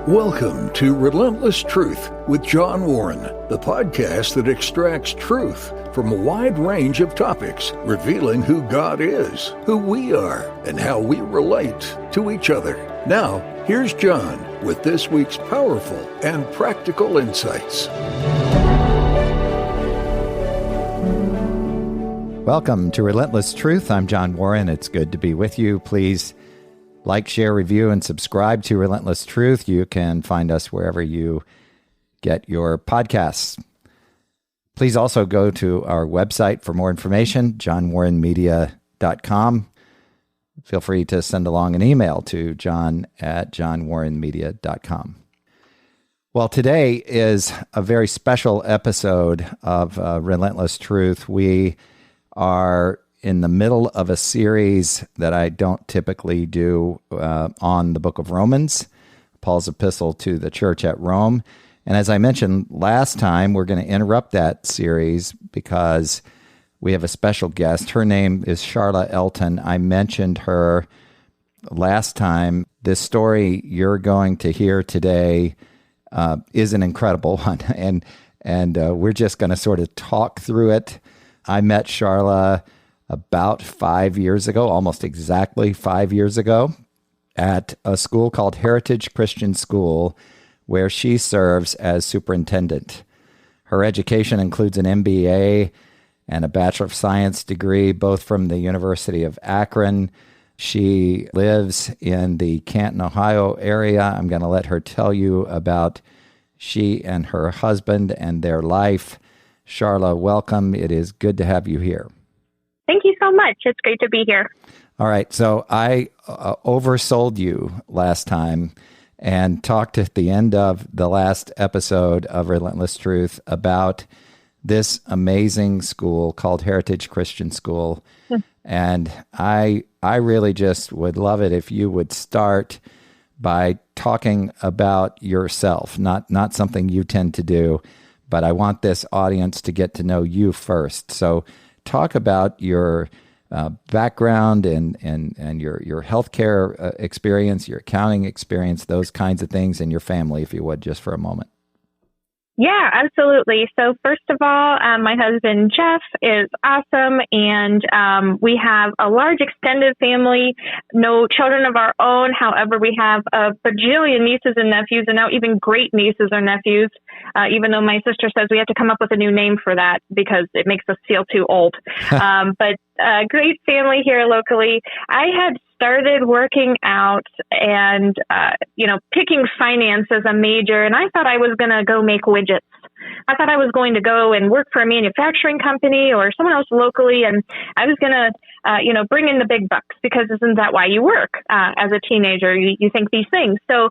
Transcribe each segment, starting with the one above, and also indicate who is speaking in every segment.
Speaker 1: Welcome to Relentless Truth with John Warren, the podcast that extracts truth from a wide range of topics, revealing who God is, who we are, and how we relate to each other. Now, here's John with this week's powerful and practical insights.
Speaker 2: Welcome to Relentless Truth. I'm John Warren. It's good to be with you. Please like, share, review, and subscribe to Relentless Truth. You can find us wherever you get your podcasts. Please also go to our website for more information, johnwarrenmedia.com. Feel free to send along an email to john@johnwarrenmedia.com. Well, today is a very special episode of Relentless Truth. We are in the middle of a series that I don't typically do on the book of Romans, Paul's epistle to the church at Rome. And as I mentioned last time, we're going to interrupt that series because we have a special guest. Her name is Sharla Elton. I mentioned her last time. This story you're going to hear today is an incredible one, and we're just going to sort of talk through it. I met Sharla about 5 years ago, almost exactly 5 years ago, at a school called Heritage Christian School, where she serves as superintendent. Her education includes an MBA and a Bachelor of Science degree, both from the University of Akron. She lives in the Canton, Ohio area. I'm going to let her tell you about she and her husband and their life. Sharla, welcome. It is good to have you here.
Speaker 3: Thank you so much. It's great to be here.
Speaker 2: All right. So I oversold you last time and talked at the end of the last episode of Relentless Truth about this amazing school called Heritage Christian School. And I really just would love it if you would start by talking about yourself, not something you tend to do, but I want this audience to get to know you first. So talk about your background and your healthcare experience, your accounting experience, those kinds of things, and your family, if you would, just for a moment.
Speaker 3: Yeah, absolutely. So first of all, my husband, Jeff, is awesome. And we have a large extended family, no children of our own. However, we have a bajillion nieces and nephews, and now even great nieces or nephews, even though my sister says we have to come up with a new name for that because it makes us feel too old. But great family here locally. I had started working out and, picking finance as a major. And I thought I was going to go make widgets. I thought I was going to go and work for a manufacturing company or someone else locally. And I was going to, bring in the big bucks, because isn't that why you work as a teenager? You think these things. So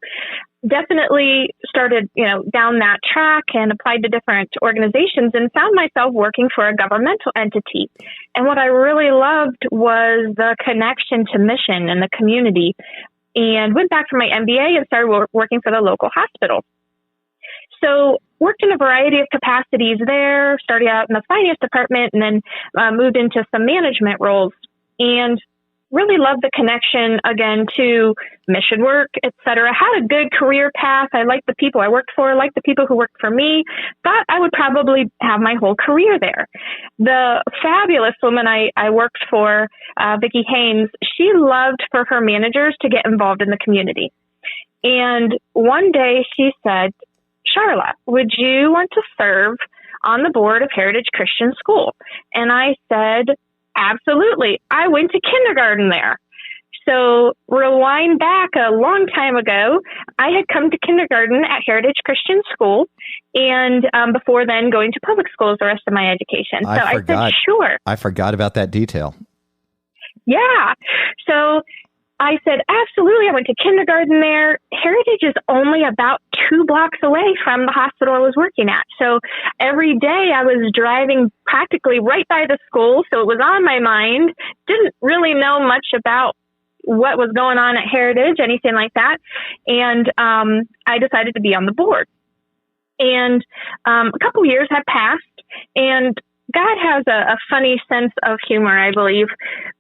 Speaker 3: definitely started, down that track and applied to different organizations and found myself working for a governmental entity. And what I really loved was the connection to mission and the community, and went back for my MBA and started working for the local hospital. So worked in a variety of capacities there, started out in the finance department and then moved into some management roles, and really loved the connection, again, to mission work, et cetera. Had a good career path. I liked the people I worked for, liked the people who worked for me. Thought I would probably have my whole career there. The fabulous woman I worked for, Vicki Haynes, she loved for her managers to get involved in the community. And one day she said, Sharla, would you want to serve on the board of Heritage Christian School? And I said, absolutely. I went to kindergarten there. So rewind back a long time ago, I had come to kindergarten at Heritage Christian School, and before then going to public schools the rest of my education. I said, sure.
Speaker 2: I forgot about that detail.
Speaker 3: Yeah. So I said, absolutely. I went to kindergarten there. Heritage is only about 2 blocks away from the hospital I was working at. So every day I was driving practically right by the school. So it was on my mind. Didn't really know much about what was going on at Heritage, anything like that. And I decided to be on the board. And a couple years had passed, and God has a funny sense of humor, I believe,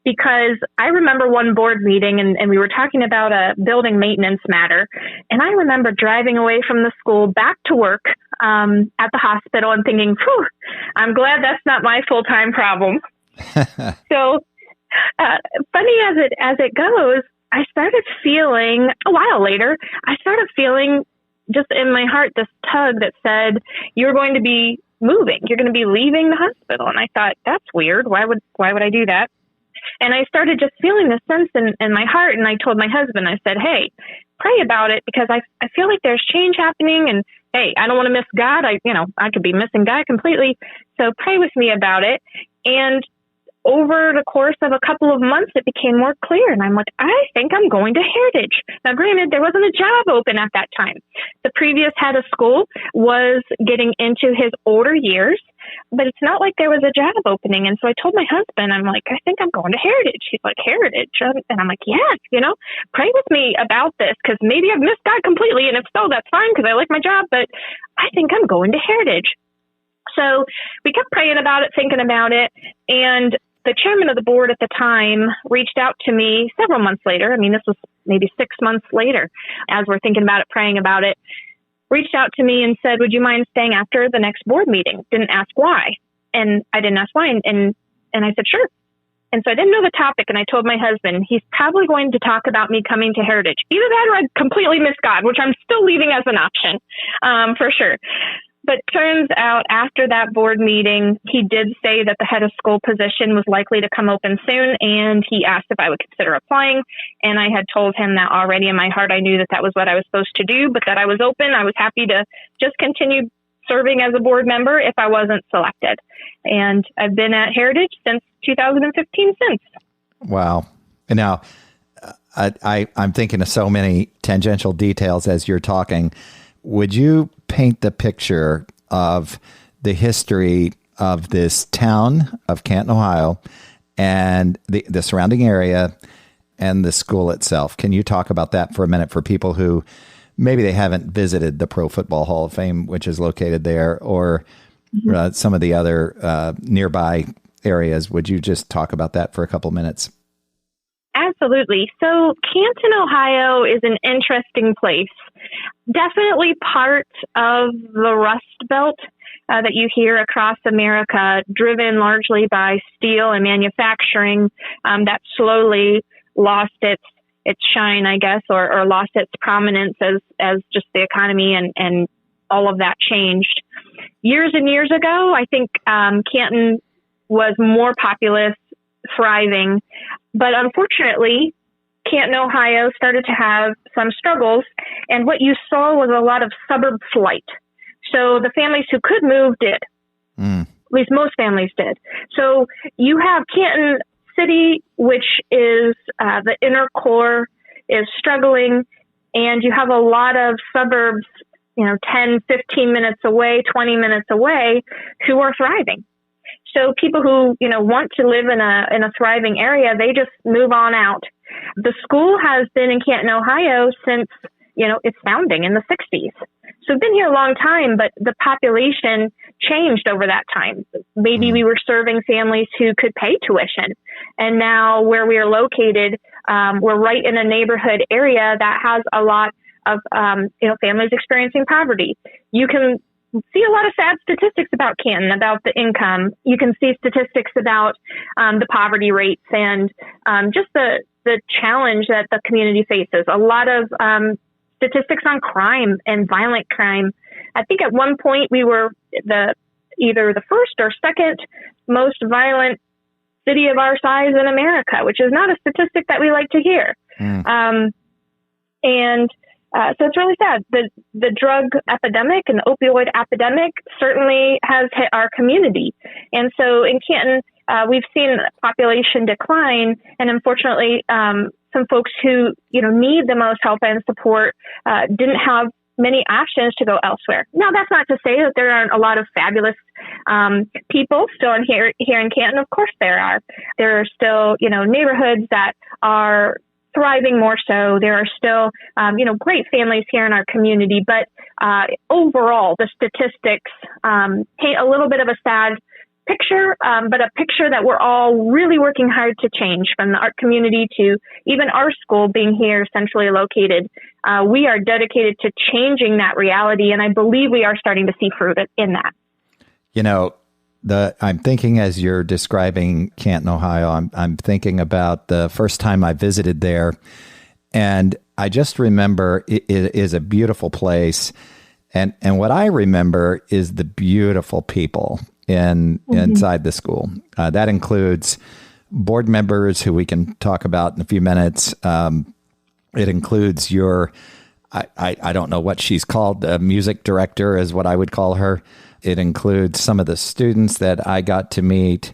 Speaker 3: because I remember one board meeting and we were talking about a building maintenance matter. And I remember driving away from the school back to work at the hospital and thinking, phew, I'm glad that's not my full-time problem. So funny as it goes, I started feeling a while later, just in my heart, this tug that said, you're going to be moving. You're going to be leaving the hospital. And I thought, that's weird. Why would I do that? And I started just feeling this sense in my heart. And I told my husband, I said, hey, pray about it because I feel like there's change happening. And hey, I don't want to miss God. I could be missing God completely. So pray with me about it. And over the course of a couple of months, it became more clear. And I'm like, I think I'm going to Heritage. Now, granted, there wasn't a job open at that time. The previous head of school was getting into his older years, but it's not like there was a job opening. And so I told my husband, I'm like, I think I'm going to Heritage. He's like, Heritage? And I'm like, yes, pray with me about this because maybe I've missed God completely. And if so, that's fine because I like my job, but I think I'm going to Heritage. So we kept praying about it, thinking about it. And the chairman of the board at the time reached out to me several months later. I mean, this was maybe 6 months later as we're thinking about it, praying about it, reached out to me and said, would you mind staying after the next board meeting? Didn't ask why. And I didn't ask why. And I said, sure. And so I didn't know the topic. And I told my husband, he's probably going to talk about me coming to Heritage. Either that or I'd completely miss God, which I'm still leaving as an option for sure. But turns out after that board meeting, he did say that the head of school position was likely to come open soon. And he asked if I would consider applying. And I had told him that already in my heart. I knew that was what I was supposed to do, but that I was open. I was happy to just continue serving as a board member if I wasn't selected. And I've been at Heritage since 2015 since.
Speaker 2: Wow. And now I'm thinking of so many tangential details as you're talking. Would you paint the picture of the history of this town of Canton, Ohio, and the surrounding area and the school itself? Can you talk about that for a minute for people who maybe they haven't visited the Pro Football Hall of Fame, which is located there, or some of the other nearby areas? Would you just talk about that for a couple minutes?
Speaker 3: Absolutely. So Canton, Ohio is an interesting place. Definitely part of the Rust Belt that you hear across America, driven largely by steel and manufacturing that slowly lost its shine, I guess, or lost its prominence as just the economy and all of that changed. Years and years ago, I think Canton was more populous, thriving, but unfortunately, Canton, Ohio started to have some struggles, and what you saw was a lot of suburb flight. So the families who could move did. At least most families did. So you have Canton City, which is the inner core, is struggling, and you have a lot of suburbs, 10, 15 minutes away, 20 minutes away, who are thriving. So people who, want to live in a thriving area, they just move on out. The school has been in Canton, Ohio since, its founding in the 60s. So it's been here a long time, but the population changed over that time. Maybe we were serving families who could pay tuition. And now where we are located, we're right in a neighborhood area that has a lot of, families experiencing poverty. You can see a lot of sad statistics about Canton, about the income. You can see statistics about the poverty rates and just the challenge that the community faces. A lot of statistics on crime and violent crime. I think at one point we were either the first or second most violent city of our size in America, which is not a statistic that we like to hear. So it's really sad. The drug epidemic and the opioid epidemic certainly has hit our community. And so in Canton, we've seen population decline. And unfortunately, some folks who, need the most help and support didn't have many options to go elsewhere. Now, that's not to say that there aren't a lot of fabulous people still here in Canton. Of course there are. There are still, neighborhoods that are thriving more so. There are still, great families here in our community, but overall, the statistics paint a little bit of a sad picture, but a picture that we're all really working hard to change, from the art community to even our school being here centrally located. We are dedicated to changing that reality, and I believe we are starting to see fruit in that.
Speaker 2: You know, I'm thinking as you're describing Canton, Ohio, I'm thinking about the first time I visited there, and I just remember it is a beautiful place, and what I remember is the beautiful people inside the school. That includes board members who we can talk about in a few minutes. It includes I don't know what she's called, the music director is what I would call her. It includes some of the students that I got to meet.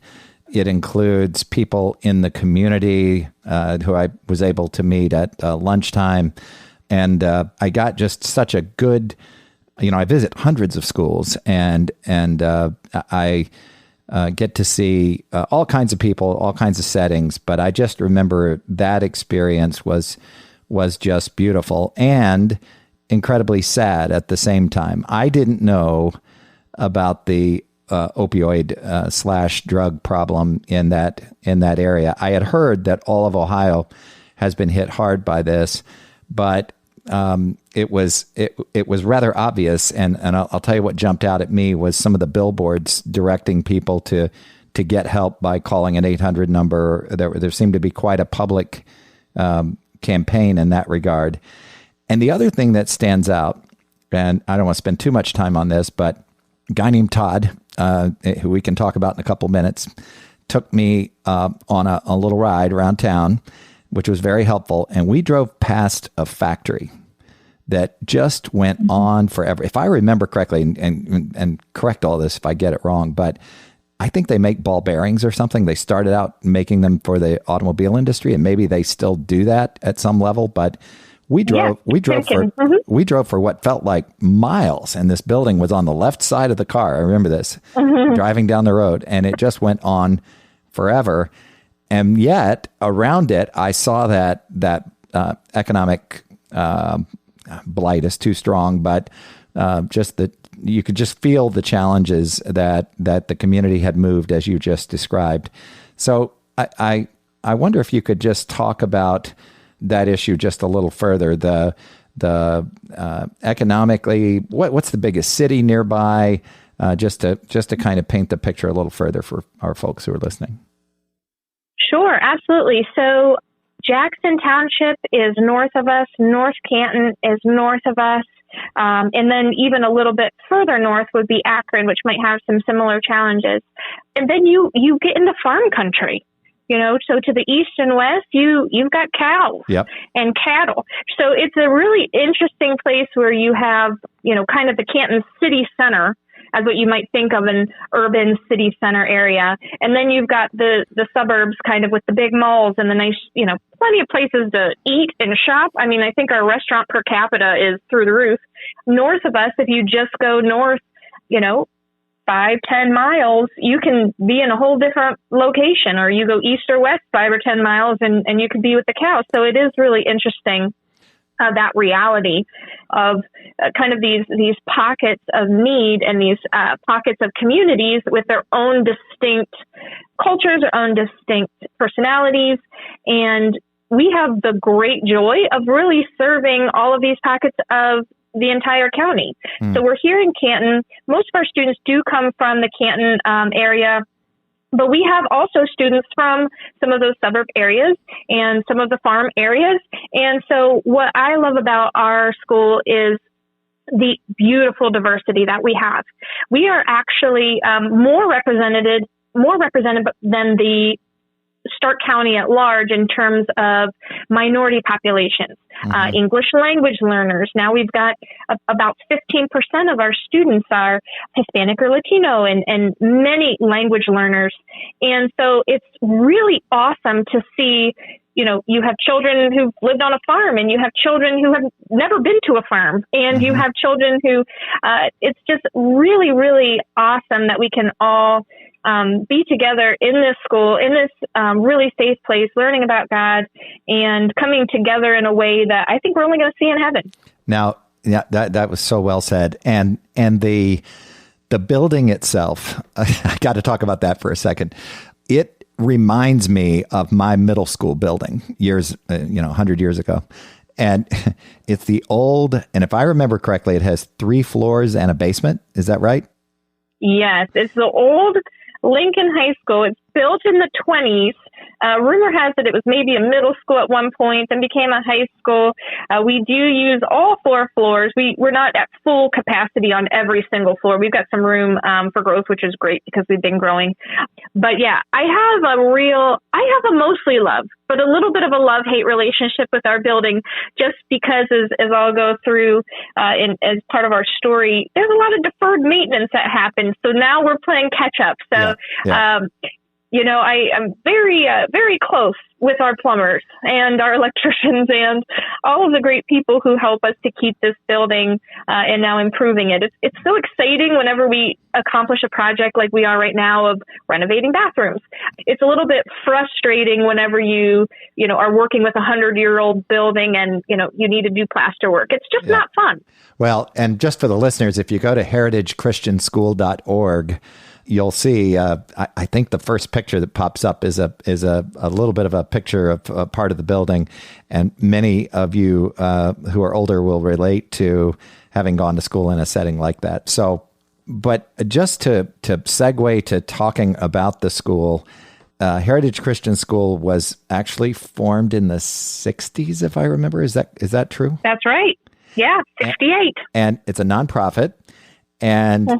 Speaker 2: It includes people in the community who I was able to meet at lunchtime. And I got just such a good, I visit hundreds of schools, and I get to see all kinds of people, all kinds of settings. But I just remember that experience was just beautiful and incredibly sad at the same time. I didn't know about the opioid / drug problem in that area. I had heard that all of Ohio has been hit hard by this, but it was rather obvious. And I'll tell you what jumped out at me was some of the billboards directing people to get help by calling an 800 number. There seemed to be quite a public campaign in that regard. And the other thing that stands out, and I don't want to spend too much time on this, but a guy named Todd, who we can talk about in a couple minutes, took me on a little ride around town, which was very helpful. And we drove past a factory that just went on forever. If I remember correctly, and correct all this if I get it wrong, but I think they make ball bearings or something. They started out making them for the automobile industry, and maybe they still do that at some level, but we drove for what felt like miles, and this building was on the left side of the car. I remember this, driving down the road, and it just went on forever. And yet around it, I saw that economic blight is too strong, but just that you could just feel the challenges that the community had moved, as you just described. So I wonder if you could just talk about that issue just a little further. The economically, what's the biggest city nearby? Just to kind of paint the picture a little further for our folks who are listening.
Speaker 3: Sure, absolutely. So Jackson Township is north of us. North Canton is north of us. And then even a little bit further north would be Akron, which might have some similar challenges. And then you get into farm country. So to the east and west, you've got cows and cattle. So it's a really interesting place where you have, kind of the Canton city center as what you might think of an urban city center area. And then you've got the suburbs kind of with the big malls and the nice, plenty of places to eat and shop. I mean, I think our restaurant per capita is through the roof. North of us, if you just go north, 5-10 miles, you can be in a whole different location, or you go east or west 5 or 10 miles and you could be with the cows. So it is really interesting, that reality of kind of these pockets of need and these pockets of communities with their own distinct cultures, their own distinct personalities. And we have the great joy of really serving all of these pockets of the entire county. So we're here in Canton. Most of our students do come from the Canton area, but we have also students from some of those suburb areas and some of the farm areas. And so what I love about our school is the beautiful diversity that we have. We are actually more represented than the Stark County at large in terms of minority populations, English language learners. Now we've got about 15% of our students are Hispanic or Latino, and many language learners. And so it's really awesome to see, you have children who've lived on a farm, and you have children who have never been to a farm, and you have children who, it's just really, really awesome that we can all be together in this school, in this really safe place, learning about God and coming together in a way that I think we're only going to see in heaven.
Speaker 2: Now, that was so well said. And the the building itself, I got to talk about that for a second. It reminds me of my middle school building 100 years ago. And it's the old, and if I remember correctly, it has 3 floors and a basement. Is that right?
Speaker 3: Yes, it's the old Lincoln High School. It's built in the 20s. Rumor has it was maybe a middle school at one point, then became a high school. We do use all 4 floors. We're not at full capacity on every single floor. We've got some room for growth, which is great because we've been growing. But yeah, I have a mostly love, but a little bit of a love-hate relationship with our building, just because as I'll go through as part of our story, there's a lot of deferred maintenance that happens. So now we're playing catch up. So, I am very, very close with our plumbers and our electricians and all of the great people who help us to keep this building and now improving it. It's so exciting whenever we accomplish a project like we are right now of renovating bathrooms. It's a little bit frustrating whenever you are working with a 100-year-old building and, you need to do plaster work. It's just not fun.
Speaker 2: Well, and just for the listeners, if you go to heritagechristianschool.org, you'll see, I think the first picture that pops up is a little bit of a picture of a part of the building. And many of you who are older will relate to having gone to school in a setting like that. So, but just to segue to talking about the school, Heritage Christian School was actually formed in the 60s, if I remember. Is that true?
Speaker 3: That's right. Yeah, 68.
Speaker 2: And it's a nonprofit. And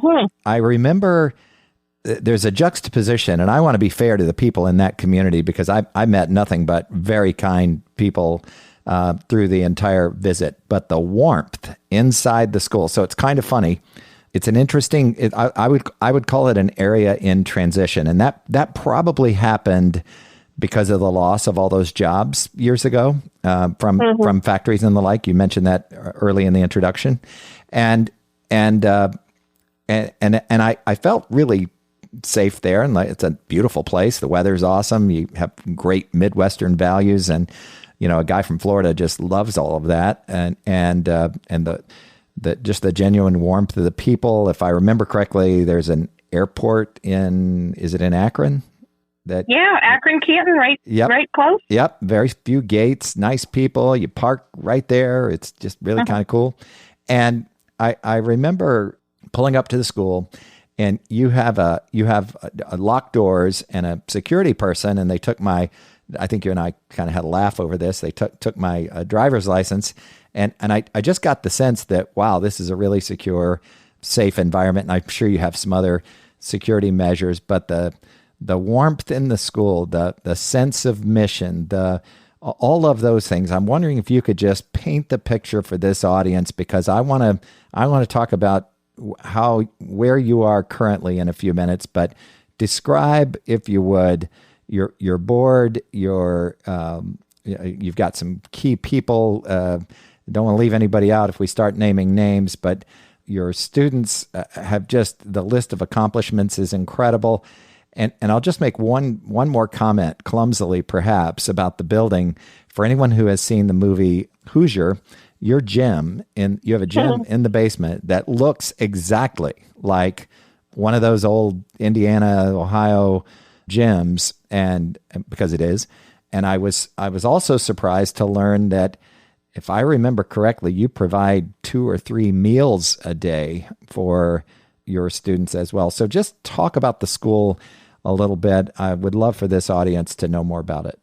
Speaker 2: I remember there's a juxtaposition, and I want to be fair to the people in that community because I met nothing but very kind people through the entire visit. But the warmth inside the school, so it's kind of funny. It's an interesting. I would call it an area in transition, and that probably happened because of the loss of all those jobs years ago from factories and the like. You mentioned that early in the introduction, and I felt really safe there, and it's a beautiful place. The weather's awesome. You have great Midwestern values, and a guy from Florida just loves all of that, and the just the genuine warmth of the people. If I remember correctly, there's an airport is it in Akron?
Speaker 3: Akron, Canton, right close.
Speaker 2: Yep, very few gates, nice people. You park right there. It's just really kind of cool. And I remember pulling up to the school. And you have a locked doors and a security person, and they took I think you and I kind of had a laugh over this. They took my driver's license, and I just got the sense that, wow, this is a really secure, safe environment. And I'm sure you have some other security measures, but the warmth in the school, the sense of mission, all of those things. I'm wondering if you could just paint the picture for this audience, because I want to talk about where you are currently in a few minutes, but describe, if you would, your board, you've got some key people. Don't want to leave anybody out if we start naming names, but your students have just, the list of accomplishments is incredible. And I'll just make one more comment, clumsily perhaps, about the building. For anyone who has seen the movie Hoosier, your gym, you have a gym in the basement that looks exactly like one of those old Indiana, Ohio gyms, and because it is. And I was also surprised to learn that, if I remember correctly, you provide 2 or 3 meals a day for your students as well. So just talk about the school a little bit. I would love for this audience to know more about it.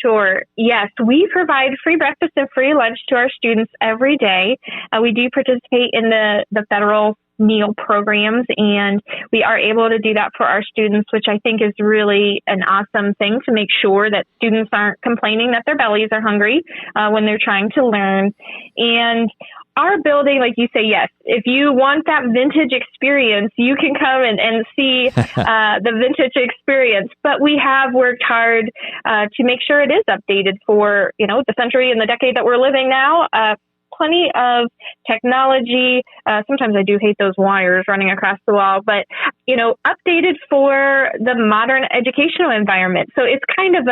Speaker 3: Sure. Yes, we provide free breakfast and free lunch to our students every day. We do participate in the federal meal programs, and we are able to do that for our students, which I think is really an awesome thing to make sure that students aren't complaining that their bellies are hungry when they're trying to learn. And our building, like you say, yes, if you want that vintage experience, you can come and see the vintage experience. But we have worked hard to make sure it is updated for, the century and the decade that we're living now. Plenty of technology. Sometimes I do hate those wires running across the wall, but, updated for the modern educational environment. So it's kind of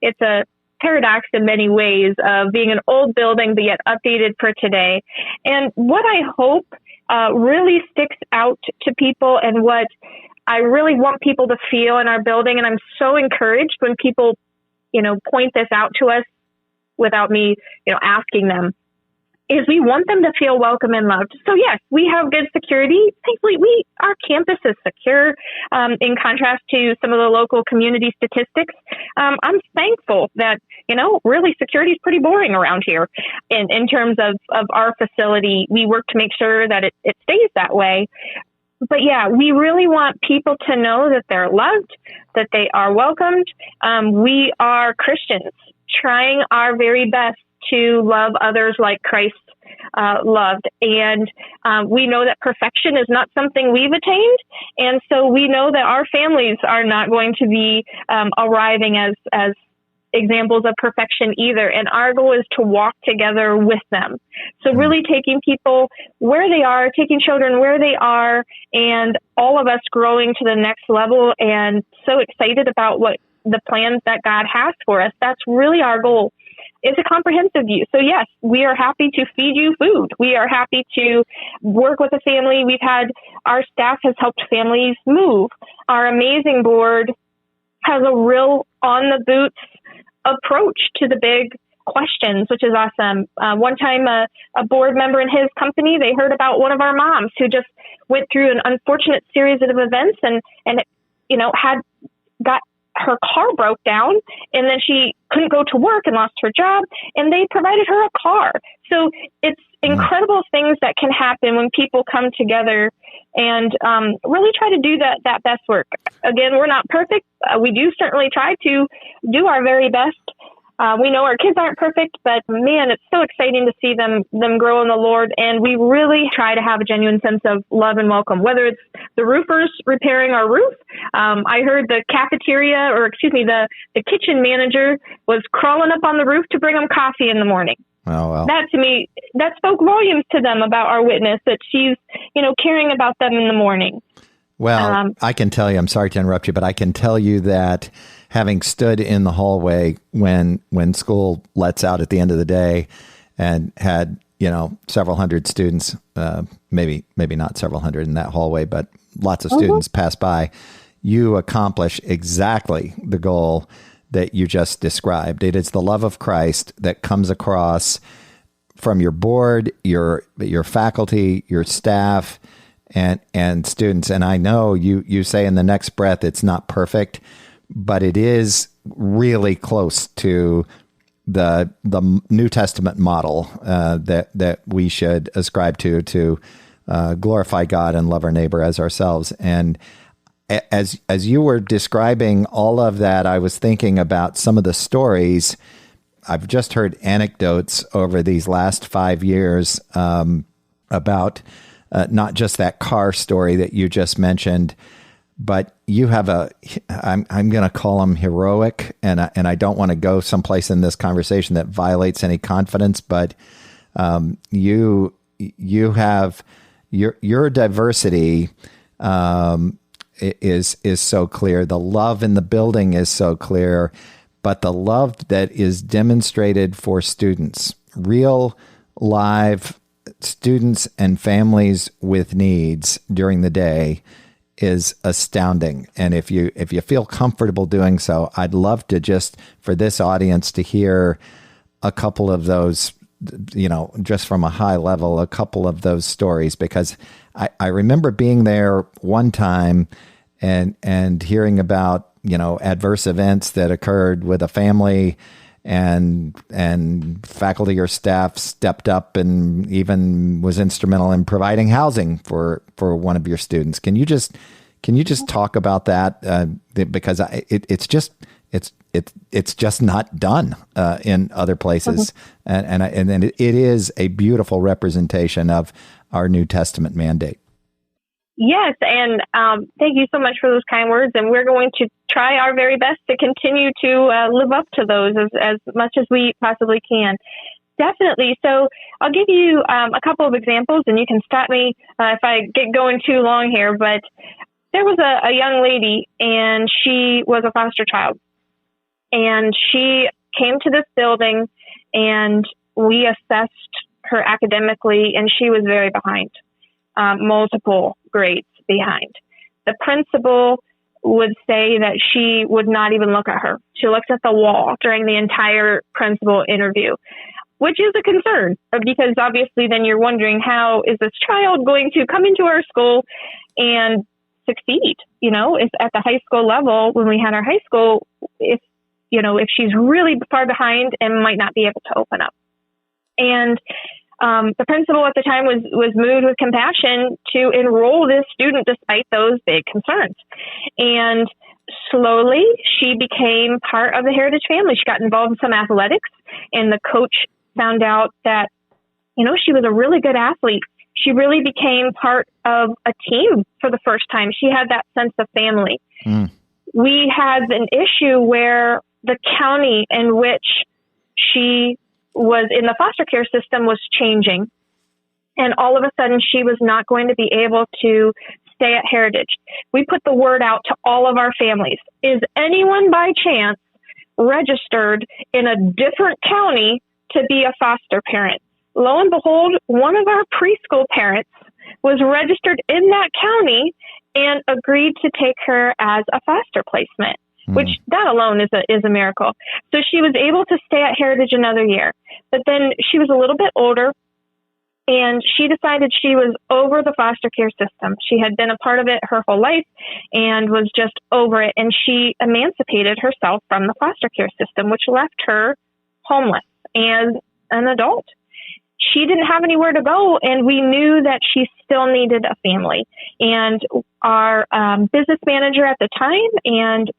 Speaker 3: it's a paradox in many ways of being an old building, but yet updated for today. And what I hope really sticks out to people and what I really want people to feel in our building. And I'm so encouraged when people, point this out to us without me, asking them, is we want them to feel welcome and loved. So yes, we have good security. Thankfully, our campus is secure, in contrast to some of the local community statistics. I'm thankful that, really security is pretty boring around here in terms of our facility. We work to make sure that it stays that way. But yeah, we really want people to know that they're loved, that they are welcomed. We are Christians trying our very best to love others like Christ loved. And we know that perfection is not something we've attained. And so we know that our families are not going to be arriving as examples of perfection either. And our goal is to walk together with them. So really taking people where they are, taking children where they are, and all of us growing to the next level, and so excited about what the plans that God has for us. That's really our goal. It's a comprehensive view. So yes, we are happy to feed you food. We are happy to work with a family. Our staff has helped families move. Our amazing board has a real on the boots approach to the big questions, which is awesome. One time a board member in his company, they heard about one of our moms who just went through an unfortunate series of events and had got her car broke down, and then she couldn't go to work and lost her job, and they provided her a car. So it's incredible things that can happen when people come together and really try to do that best work. Again, we're not perfect. We do certainly try to do our very best. We know our kids aren't perfect, but man, it's so exciting to see them grow in the Lord. And we really try to have a genuine sense of love and welcome, whether it's the roofers repairing our roof. I heard the the kitchen manager was crawling up on the roof to bring them coffee in the morning.
Speaker 2: Oh, well.
Speaker 3: That to me, that spoke volumes to them about our witness, that she's, caring about them in the morning.
Speaker 2: Well, I can tell you, I'm sorry to interrupt you, but I can tell you that having stood in the hallway when school lets out at the end of the day and had, several hundred students, maybe not several hundred in that hallway, but lots of students pass by, you accomplish exactly the goal that you just described. It is the love of Christ that comes across from your board, your faculty, your staff, and students. And I know you say in the next breath it's not perfect, but it is really close to the New Testament model that we should ascribe to glorify God and love our neighbor as ourselves. And as you were describing all of that, I was thinking about some of the stories. I've just heard anecdotes over these last 5 years about not just that car story that you just mentioned, but you have I'm going to call them heroic, and I don't want to go someplace in this conversation that violates any confidence, but you have your diversity is so clear. The love in the building is so clear, but the love that is demonstrated for students, real live students and families with needs during the day, is astounding. And if you feel comfortable doing so, I'd love to just for this audience to hear a couple of those, just from a high level, a couple of those stories, because I remember being there one time and hearing about, adverse events that occurred with a family, and faculty or staff stepped up and even was instrumental in providing housing for one of your students. Can you just talk about that? Because it's just not done in other places, and it is a beautiful representation of our New Testament mandate.
Speaker 3: Yes, and thank you so much for those kind words. And we're going to try our very best to continue to live up to those as much as we possibly can. Definitely. So I'll give you a couple of examples, and you can stop me if I get going too long here. But there was a young lady, and she was a foster child. And she came to this building, and we assessed her academically, and she was very behind. multiple grades behind. The principal would say that she would not even look at her. She looked at the wall during the entire principal interview, which is a concern because obviously then you're wondering, how is this child going to come into our school and succeed? If at the high school level, when we had our high school, if she's really far behind and might not be able to open up. And the principal at the time was moved with compassion to enroll this student despite those big concerns. And slowly she became part of the Heritage family. She got involved in some athletics, and the coach found out that, she was a really good athlete. She really became part of a team for the first time. She had that sense of family. Mm. We had an issue where the county in which she was in the foster care system was changing. And all of a sudden, she was not going to be able to stay at Heritage. We put the word out to all of our families. Is anyone by chance registered in a different county to be a foster parent? Lo and behold, one of our preschool parents was registered in that county and agreed to take her as a foster placement, which that alone is a miracle. So she was able to stay at Heritage another year. But then she was a little bit older, and she decided she was over the foster care system. She had been a part of it her whole life and was just over it. And she emancipated herself from the foster care system, which left her homeless and an adult. She didn't have anywhere to go, and we knew that she still needed a family. And our business manager at the time and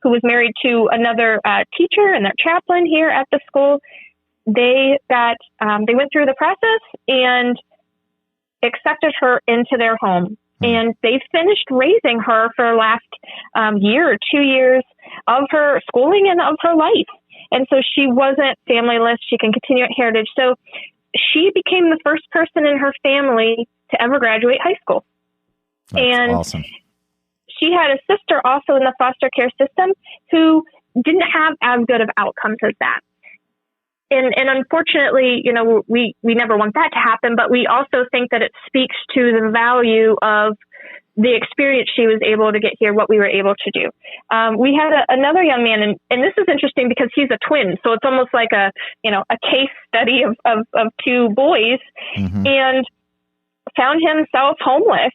Speaker 3: who was married to another teacher and their chaplain here at the school, they went through the process and accepted her into their home. And they finished raising her for the last year or 2 years of her schooling and of her life. And so she wasn't familyless. She can continue at Heritage. So she became the first person in her family to ever graduate high school.
Speaker 2: That's awesome.
Speaker 3: She had a sister also in the foster care system who didn't have as good of outcomes as that. And unfortunately, we never want that to happen, but we also think that it speaks to the value of the experience she was able to get here, what we were able to do. We had another young man, and this is interesting because he's a twin. So it's almost like a case study of two boys, and found himself homeless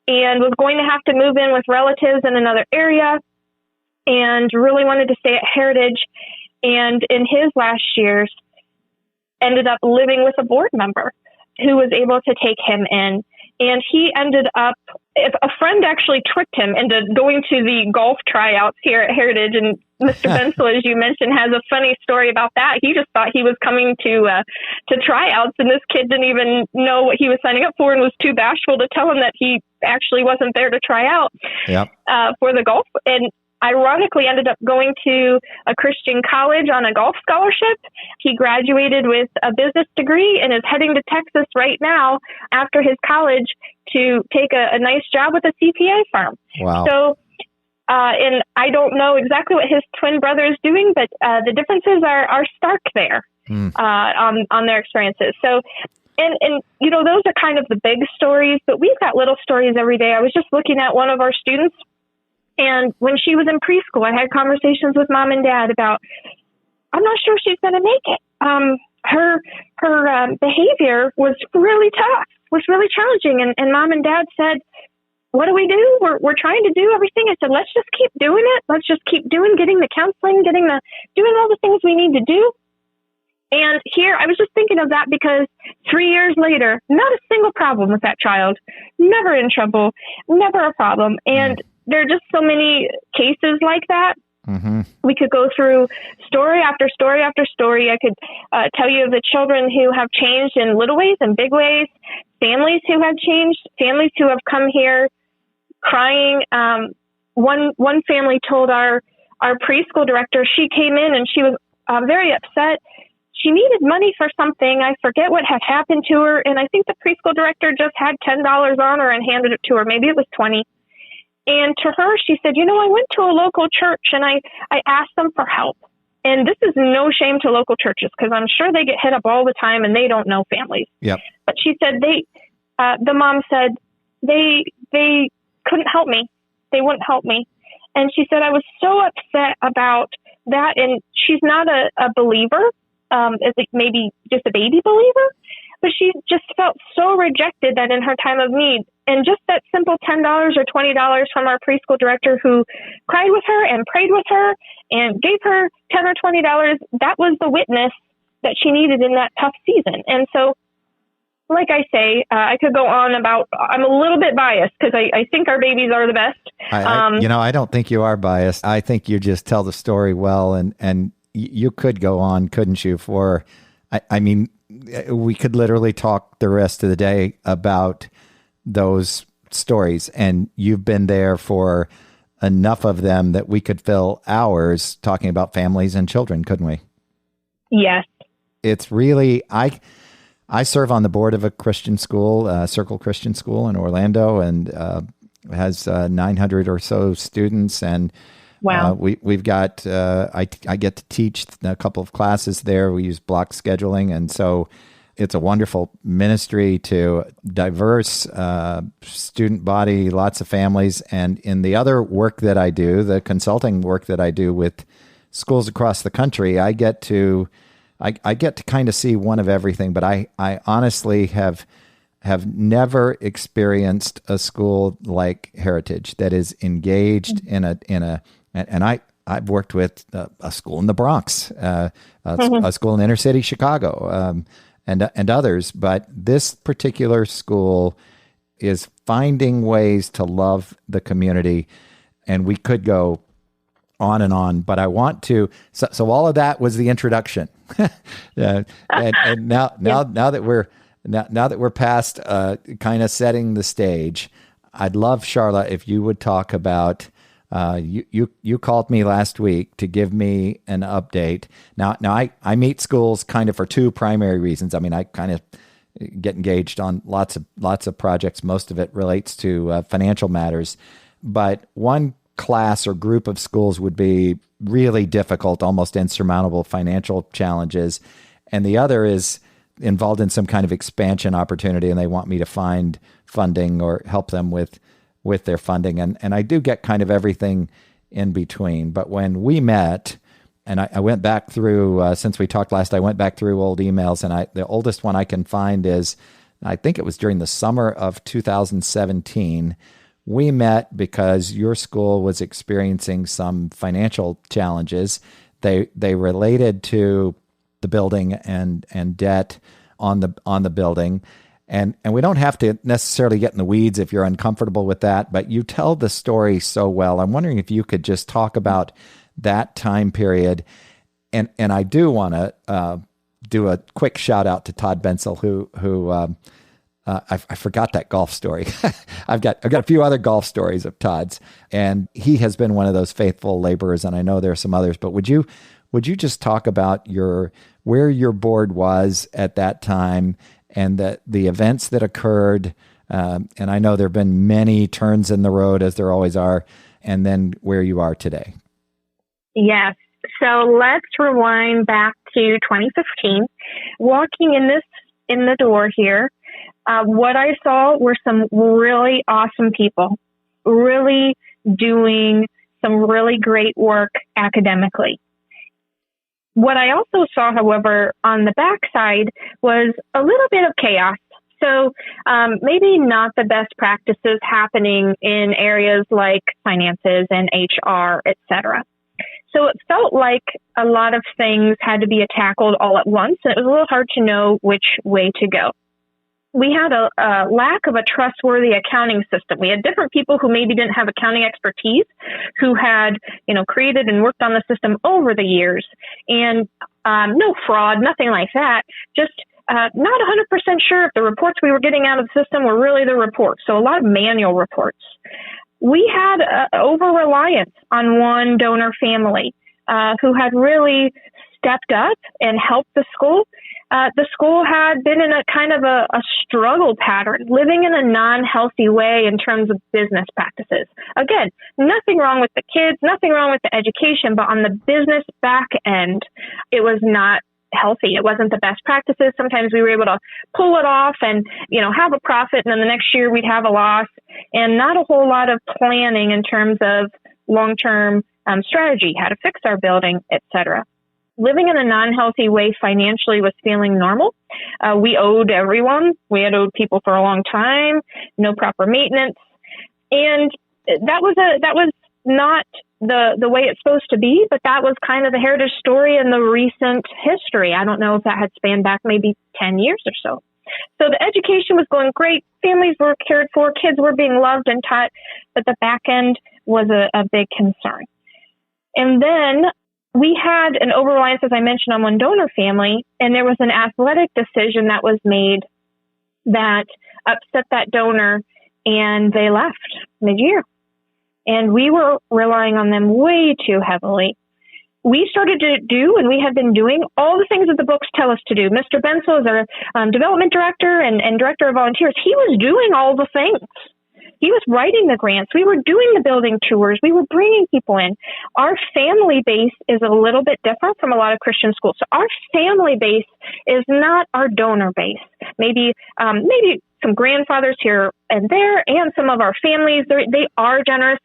Speaker 3: and was going to have to move in with relatives in another area and really wanted to stay at Heritage. And in his last years, ended up living with a board member who was able to take him in. And he ended up, a friend actually tricked him into going to the golf tryouts here at Heritage. And Mr. Bensel, as you mentioned, has a funny story about that. He just thought he was coming to tryouts, and this kid didn't even know what he was signing up for and was too bashful to tell him that he actually wasn't there to try out for the golf. And ironically ended up going to a Christian college on a golf scholarship. He graduated with a business degree and is heading to Texas right now after his college to take a nice job with a CPA firm.
Speaker 2: Wow.
Speaker 3: So, and I don't know exactly what his twin brother is doing, but the differences are stark there on their experiences. So, and those are kind of the big stories, but we've got little stories every day. I was just looking at one of our students, and when she was in preschool, I had conversations with mom and dad about, I'm not sure she's going to make it. Her behavior was really tough, was really challenging. And mom and dad said, what do we do? We're trying to do everything. I said, let's just keep doing it. Let's just keep getting the counseling, doing all the things we need to do. And here, I was just thinking of that because 3 years later, not a single problem with that child, never in trouble, never a problem. And there are just so many cases like that. We could go through story after story after story. I could tell you of the children who have changed in little ways and big ways, families who have changed, families who have come here crying. One family told our preschool director, she came in and she was very upset. She needed money for something. I forget what had happened to her. And I think the preschool director just had $10 on her and handed it to her. Maybe it was $20. And to her, she said, I went to a local church and I asked them for help. And this is no shame to local churches because I'm sure they get hit up all the time and they don't know families.
Speaker 2: Yep.
Speaker 3: But she said the mom said, they couldn't help me. They wouldn't help me. And she said, I was so upset about that. And she's not a believer, maybe just a baby believer, but she just felt so rejected that in her time of need. And just that simple $10 or $20 from our preschool director who cried with her and prayed with her and gave her $10 or $20, that was the witness that she needed in that tough season. And so, like I say, I could go on about, I'm a little bit biased because I think our babies are the best.
Speaker 2: I don't think you are biased. I think you just tell the story well, and you could go on, couldn't you? I mean, we could literally talk the rest of the day about those stories, and you've been there for enough of them that we could fill hours talking about families and children, couldn't we?
Speaker 3: Yes.
Speaker 2: It's really, I serve on the board of a Christian school, Circle Christian School in Orlando, and has 900 or so students. And
Speaker 3: wow,
Speaker 2: we've got, I get to teach a couple of classes there. We use block scheduling. And so it's a wonderful ministry to diverse student body, lots of families. And in the other work that I do, the consulting work that I do with schools across the country, I get to kind of see one of everything, but I honestly have never experienced a school like Heritage that is engaged in a and I've worked with a school in the Bronx, a school in inner city Chicago, and others, but this particular school is finding ways to love the community, and we could go on and on, but I want to. So all of that was the introduction, and now that we're past kind of setting the stage, I'd love, Sharla, if you would talk about. You called me last week to give me an update. Now I meet schools kind of for two primary reasons. I mean, I kind of get engaged on lots of projects. Most of it relates to financial matters, but one class or group of schools would be really difficult, almost insurmountable financial challenges. And the other is involved in some kind of expansion opportunity, and they want me to find funding or help them with their funding. And I do get kind of everything in between. But when we met, and I went back through, since we talked last, I went back through old emails, and the oldest one I can find is, I think it was during the summer of 2017, we met because your school was experiencing some financial challenges. They related to the building and debt on the building. And we don't have to necessarily get in the weeds if you're uncomfortable with that, but you tell the story so well. I'm wondering if you could just talk about that time period. And I do want to do a quick shout out to Todd Bensel, who I forgot that golf story. I've got a few other golf stories of Todd's, and he has been one of those faithful laborers, and I know there are some others. But would you just talk about where your board was at that time and the events that occurred? And I know there have been many turns in the road, as there always are, and then where you are today.
Speaker 3: Yes. So let's rewind back to 2015. Walking in the door here, what I saw were some really awesome people, really doing some really great work academically. What I also saw, however, on the backside was a little bit of chaos. So maybe not the best practices happening in areas like finances and HR, et cetera. So it felt like a lot of things had to be tackled all at once, and it was a little hard to know which way to go. We had a lack of a trustworthy accounting system. We had different people who maybe didn't have accounting expertise, who had, created and worked on the system over the years, and no fraud, nothing like that. Just not 100% sure if the reports we were getting out of the system were really the reports. So a lot of manual reports. We had over-reliance on one donor family who had really stepped up and helped the school. The school had been in a kind of a struggle pattern, living in a non-healthy way in terms of business practices. Again, nothing wrong with the kids, nothing wrong with the education, but on the business back end, it was not healthy. It wasn't the best practices. Sometimes we were able to pull it off and, have a profit, and then the next year we'd have a loss, and not a whole lot of planning in terms of long-term strategy, how to fix our building, etc. Living in a non-healthy way financially was feeling normal. We owed everyone. We had owed people for a long time, no proper maintenance. And that was not the way it's supposed to be, but that was kind of the heritage story in the recent history. I don't know if that had spanned back maybe 10 years or so. So the education was going great. Families were cared for. Kids were being loved and taught, but the back end was a big concern. And then we had an over-reliance, as I mentioned, on one donor family, and there was an athletic decision that was made that upset that donor, and they left mid-year. And we were relying on them way too heavily. We started to do, and we have been doing, all the things that the books tell us to do. Mr. Bensel is our development director and director of volunteers. He was doing all the things. He was writing the grants. We were doing the building tours. We were bringing people in. Our family base is a little bit different from a lot of Christian schools. So our family base is not our donor base. Maybe some grandfathers here and there, and some of our families, they are generous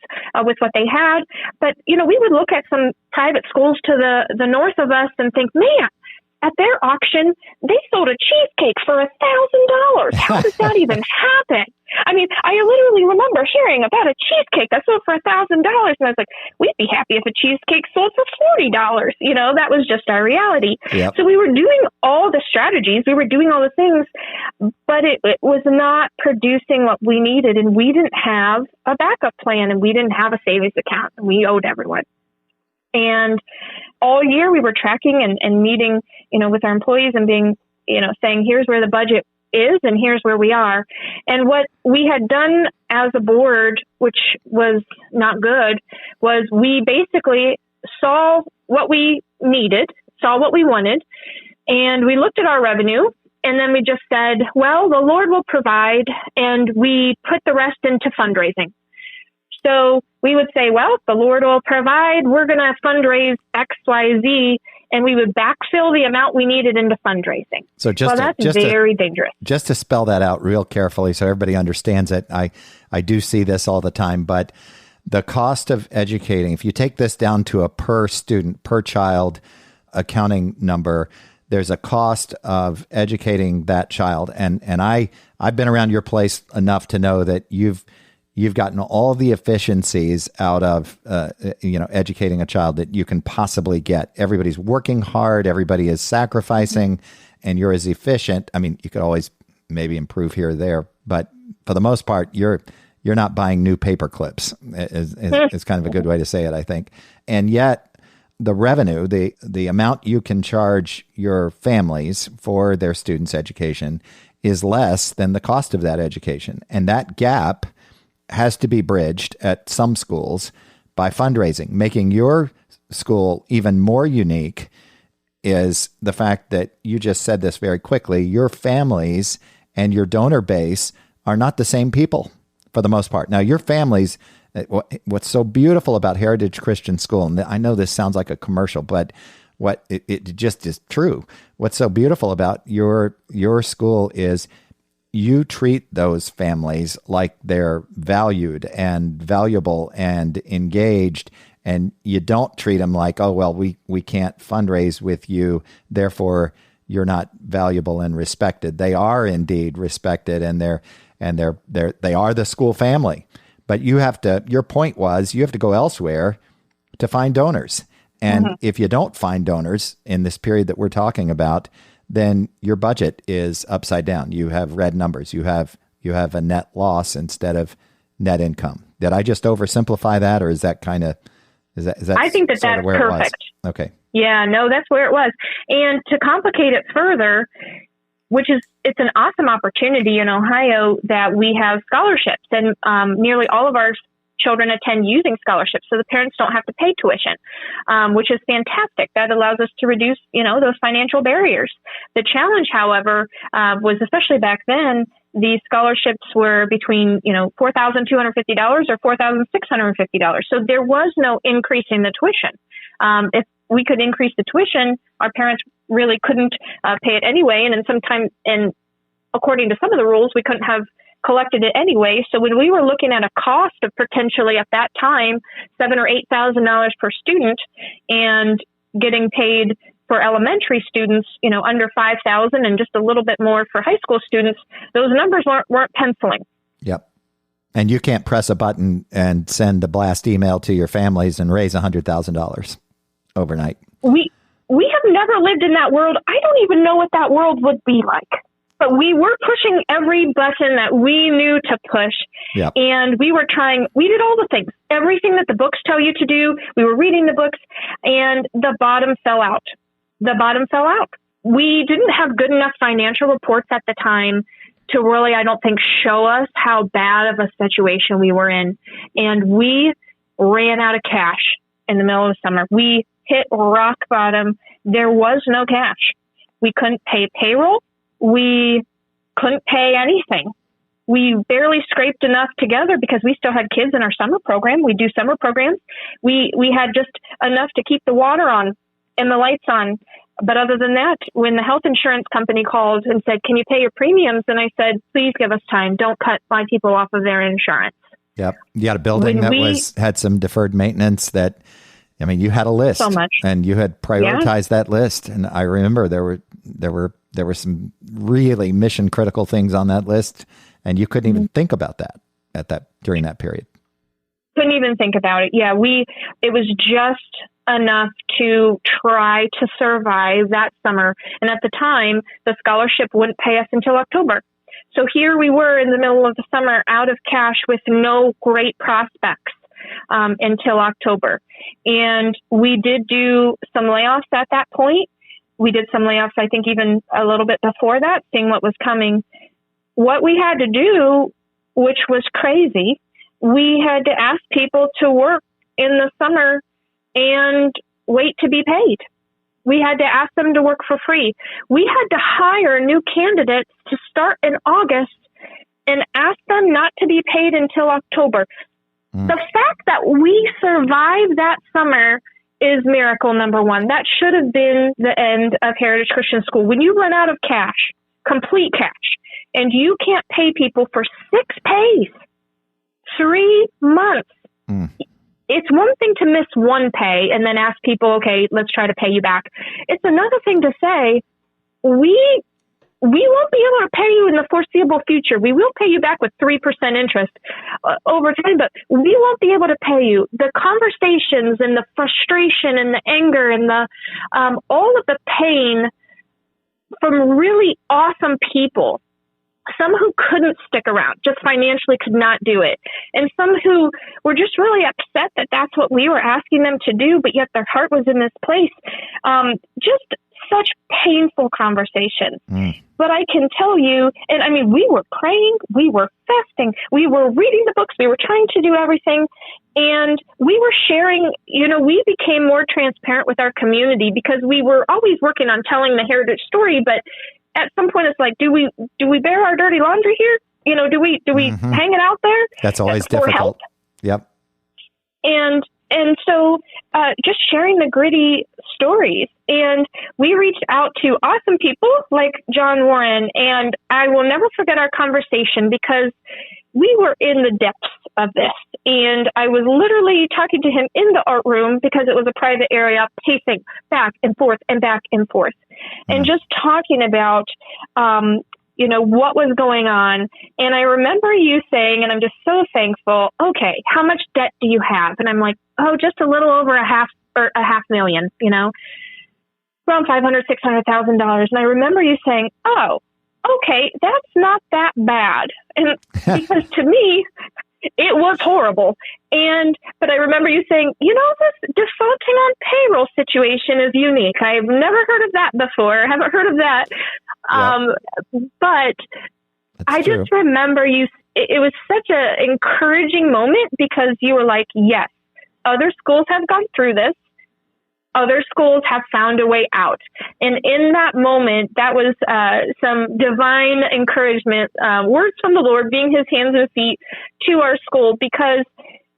Speaker 3: with what they had. But, we would look at some private schools to the north of us and think, man, at their auction, they sold a cheesecake for $1,000. How does that even happen? I mean, I literally remember hearing about a cheesecake that sold for $1,000. And I was like, we'd be happy if a cheesecake sold for $40. That was just our reality.
Speaker 2: Yep.
Speaker 3: So we were doing all the strategies. We were doing all the things, but it was not producing what we needed. And we didn't have a backup plan, and we didn't have a savings account. And we owed everyone. And all year we were tracking and meeting, with our employees and being, saying, here's where the budget is and here's where we are. And what we had done as a board, which was not good, was we basically saw what we needed, saw what we wanted, and we looked at our revenue, and then we just said, well, the Lord will provide, and we put the rest into fundraising. So we would say, well, the Lord will provide, we're going to fundraise X, Y, Z, and we would backfill the amount we needed into fundraising.
Speaker 2: So
Speaker 3: that's very dangerous.
Speaker 2: Just to spell that out real carefully so everybody understands it, I do see this all the time, but the cost of educating, if you take this down to a per student, per child accounting number, there's a cost of educating that child. And I've been around your place enough to know that you've gotten all the efficiencies out of, educating a child that you can possibly get. Everybody's working hard. Everybody is sacrificing, and you're as efficient. I mean, you could always maybe improve here or there, but for the most part, you're not buying new paper clips is kind of a good way to say it, I think. And yet the revenue, the amount you can charge your families for their students' education is less than the cost of that education. And that gap has to be bridged at some schools by fundraising. Making your school even more unique is the fact that you just said this very quickly. Your families and your donor base are not the same people for the most part. Now, your families, what's so beautiful about Heritage Christian School, and I know this sounds like a commercial, but it just is true. What's so beautiful about your school is you treat those families like they're valued and valuable and engaged, and you don't treat them like, oh, well, we can't fundraise with you, therefore you're not valuable and respected. They are indeed respected, and they are the school family. But your point was you have to go elsewhere to find donors. And if you don't find donors in this period that we're talking about, then your budget is upside down. You have red numbers. You have a net loss instead of net income. Did I just oversimplify that, or is that kind of is that? I think that's
Speaker 3: perfect.
Speaker 2: Okay.
Speaker 3: Yeah, no, that's where it was. And to complicate it further, it's an awesome opportunity in Ohio that we have scholarships, and nearly all of our children attend using scholarships, so the parents don't have to pay tuition, which is fantastic. That allows us to reduce, those financial barriers. The challenge, however, was especially back then, these scholarships were between, $4,250 or $4,650. So there was no increase in the tuition. If we could increase the tuition, our parents really couldn't pay it anyway. And then and according to some of the rules, we couldn't have collected it anyway. So when we were looking at a cost of potentially at that time $7,000 or $8,000 per student, and getting paid for elementary students, under $5,000 and just a little bit more for high school students, those numbers weren't penciling.
Speaker 2: Yep. And you can't press a button and send a blast email to your families and raise $100,000 overnight.
Speaker 3: We have never lived in that world. I don't even know what that world would be like. But we were pushing every button that we knew to push.
Speaker 2: Yep.
Speaker 3: And we did all the things, everything that the books tell you to do. We were reading the books, and the bottom fell out. We didn't have good enough financial reports at the time to really, I don't think, show us how bad of a situation we were in. And we ran out of cash in the middle of the summer. We hit rock bottom. There was no cash. We couldn't pay payroll. We couldn't pay anything. We barely scraped enough together because we still had kids in our summer program. We do summer programs. We had just enough to keep the water on and the lights on. But other than that, when the health insurance company called and said, "Can you pay your premiums?" And I said, "Please give us time. Don't cut my people off of their insurance."
Speaker 2: Yep. You had a building had some deferred maintenance that, you had a list.
Speaker 3: So much.
Speaker 2: And you had prioritized that list. And I remember there were some really mission critical things on that list, and you couldn't even think about that during that period.
Speaker 3: Couldn't even think about it. Yeah, it was just enough to try to survive that summer. And at the time, the scholarship wouldn't pay us until October. So here we were in the middle of the summer, out of cash with no great prospects until October. And we did do some layoffs at that point. We did some layoffs, I think, even a little bit before that, seeing what was coming. What we had to do, which was crazy, we had to ask people to work in the summer and wait to be paid. We had to ask them to work for free. We had to hire new candidates to start in August and ask them not to be paid until October. The fact that we survived that summer is miracle number one. That should have been the end of Heritage Christian School. When you run out of cash, complete cash, and you can't pay people for 6 pays, 3 months, it's one thing to miss one pay and then ask people, okay, let's try to pay you back. It's another thing to say, we won't be able to pay you in the foreseeable future. We will pay you back with 3% interest over time, but we won't be able to pay you. The conversations and the frustration and the anger and the all of the pain from really awesome people, some who couldn't stick around, just financially could not do it, and some who were just really upset that that's what we were asking them to do, but yet their heart was in this place. Just such painful conversations. But I can tell you, and we were praying, we were fasting, we were reading the books, we were trying to do everything, and we were sharing, we became more transparent with our community because we were always working on telling the heritage story, but at some point it's like, do we bear our dirty laundry here? Do we hang it out there?
Speaker 2: That's always difficult.
Speaker 3: Help?
Speaker 2: Yep.
Speaker 3: And so just sharing the gritty stories. And we reached out to awesome people like John Warren. And I will never forget our conversation because we were in the depths of this. And I was literally talking to him in the art room because it was a private area, pacing back and forth and back and forth. And just talking about, what was going on. And I remember you saying, and I'm just so thankful, okay, how much debt do you have? And I'm like, just a little over $500,000, around $500,000, $600,000. And I remember you saying, oh, okay, that's not that bad. And because to me, it was horrible. But I remember you saying, this defaulting on payroll situation is unique. I've never heard of that before. I haven't heard of that. But I just remember it was such an encouraging moment because you were like, yes, other schools have gone through this. Other schools have found a way out. And in that moment, that was some divine encouragement, words from the Lord, being his hands and feet to our school because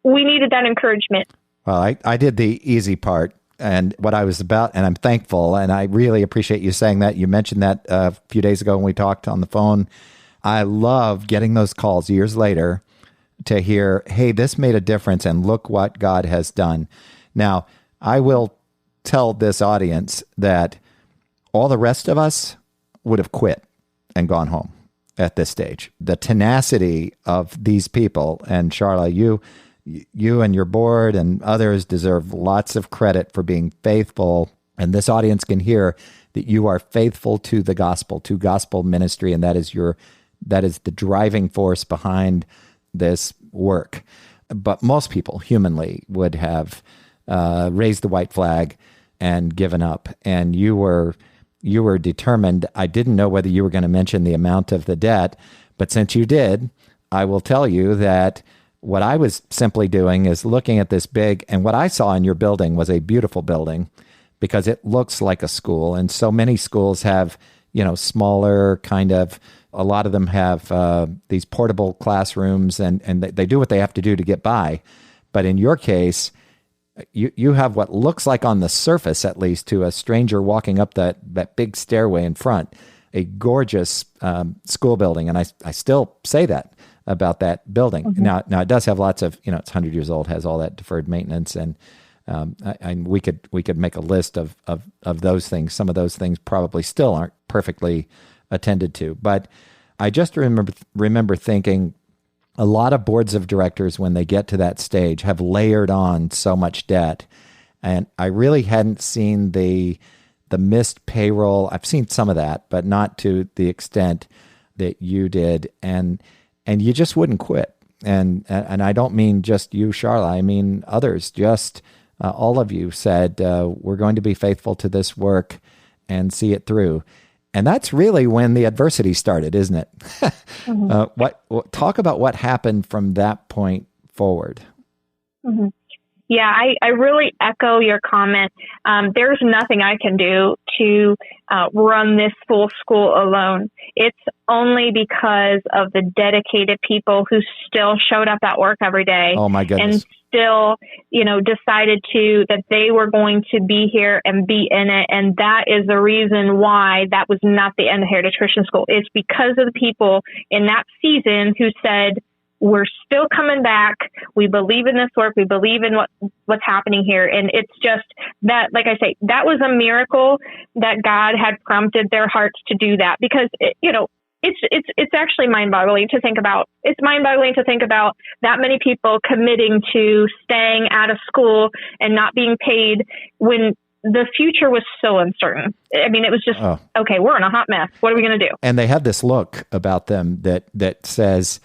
Speaker 3: we needed that encouragement.
Speaker 2: Well, I did the easy part and what I was about, and I'm thankful, and I really appreciate you saying that. You mentioned that a few days ago when we talked on the phone. I love getting those calls years later to hear, hey, this made a difference, and look what God has done. Now, I will tell this audience that all the rest of us would have quit and gone home at this stage. The tenacity of these people, and Sharla, you and your board and others deserve lots of credit for being faithful. And this audience can hear that you are faithful to the gospel, to gospel ministry, and that is the driving force behind this work. But most people, humanly, would have raised the white flag and given up. And you were determined. I didn't know whether you were going to mention the amount of the debt, but since you did, I will tell you that what I was simply doing is looking at this big, and what I saw in your building was a beautiful building because it looks like a school. And so many schools have, smaller kind of, a lot of them have these portable classrooms and they do what they have to do to get by. But in your case, you have what looks like on the surface, at least, to a stranger walking up that big stairway in front, a gorgeous school building. And I still say that about that building. Mm-hmm. Now it does have lots of, it's 100 years old, has all that deferred maintenance, and we could make a list of those things. Some of those things probably still aren't perfectly attended to, but I just remember thinking a lot of boards of directors, when they get to that stage, have layered on so much debt, and I really hadn't seen the missed payroll. I've seen some of that, but not to the extent that you did, and you just wouldn't quit. And I don't mean just you, Sharla. I mean others. Just all of you said, we're going to be faithful to this work and see it through. And that's really when the adversity started, isn't it? Mm-hmm. Talk about what happened from that point forward.
Speaker 3: Mm-hmm. Yeah, I really echo your comment. There's nothing I can do to run this full school alone. It's only because of the dedicated people who still showed up at work every day.
Speaker 2: Oh my goodness.
Speaker 3: And still, decided that they were going to be here and be in it. And that is the reason why that was not the end of Heritage Christian School. It's because of the people in that season who said, we're still coming back. We believe in this work. We believe in what's happening here. And it's just that, like I say, that was a miracle that God had prompted their hearts to do that, because, it's actually mind-boggling to think about. It's mind-boggling to think about that many people committing to staying out of school and not being paid when the future was so uncertain. I mean, it was just, okay, we're in a hot mess. What are we going to do?
Speaker 2: And they have this look about them that says,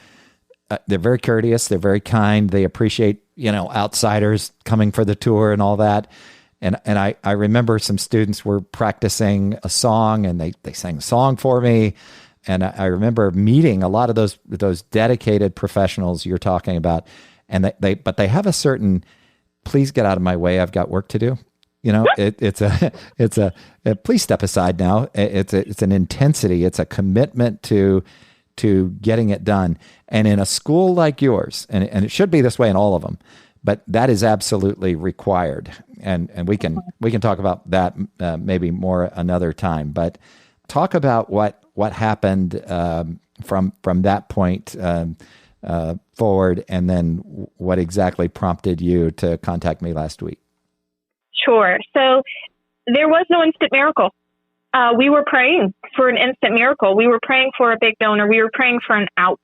Speaker 2: they're very courteous. They're very kind. They appreciate, outsiders coming for the tour and all that. And I remember some students were practicing a song, and they sang a song for me. And I remember meeting a lot of those dedicated professionals you're talking about. And they have a certain, please get out of my way, I've got work to do. It's a please step aside now. It's an intensity. It's a commitment to getting it done. And in a school like yours, and it should be this way in all of them, but that is absolutely required. And we can talk about that maybe more another time. But talk about what happened from that point forward, and then what exactly prompted you to contact me last week.
Speaker 3: Sure. So there was no instant miracle. We were praying for an instant miracle. We were praying for a big donor. We were praying for an out.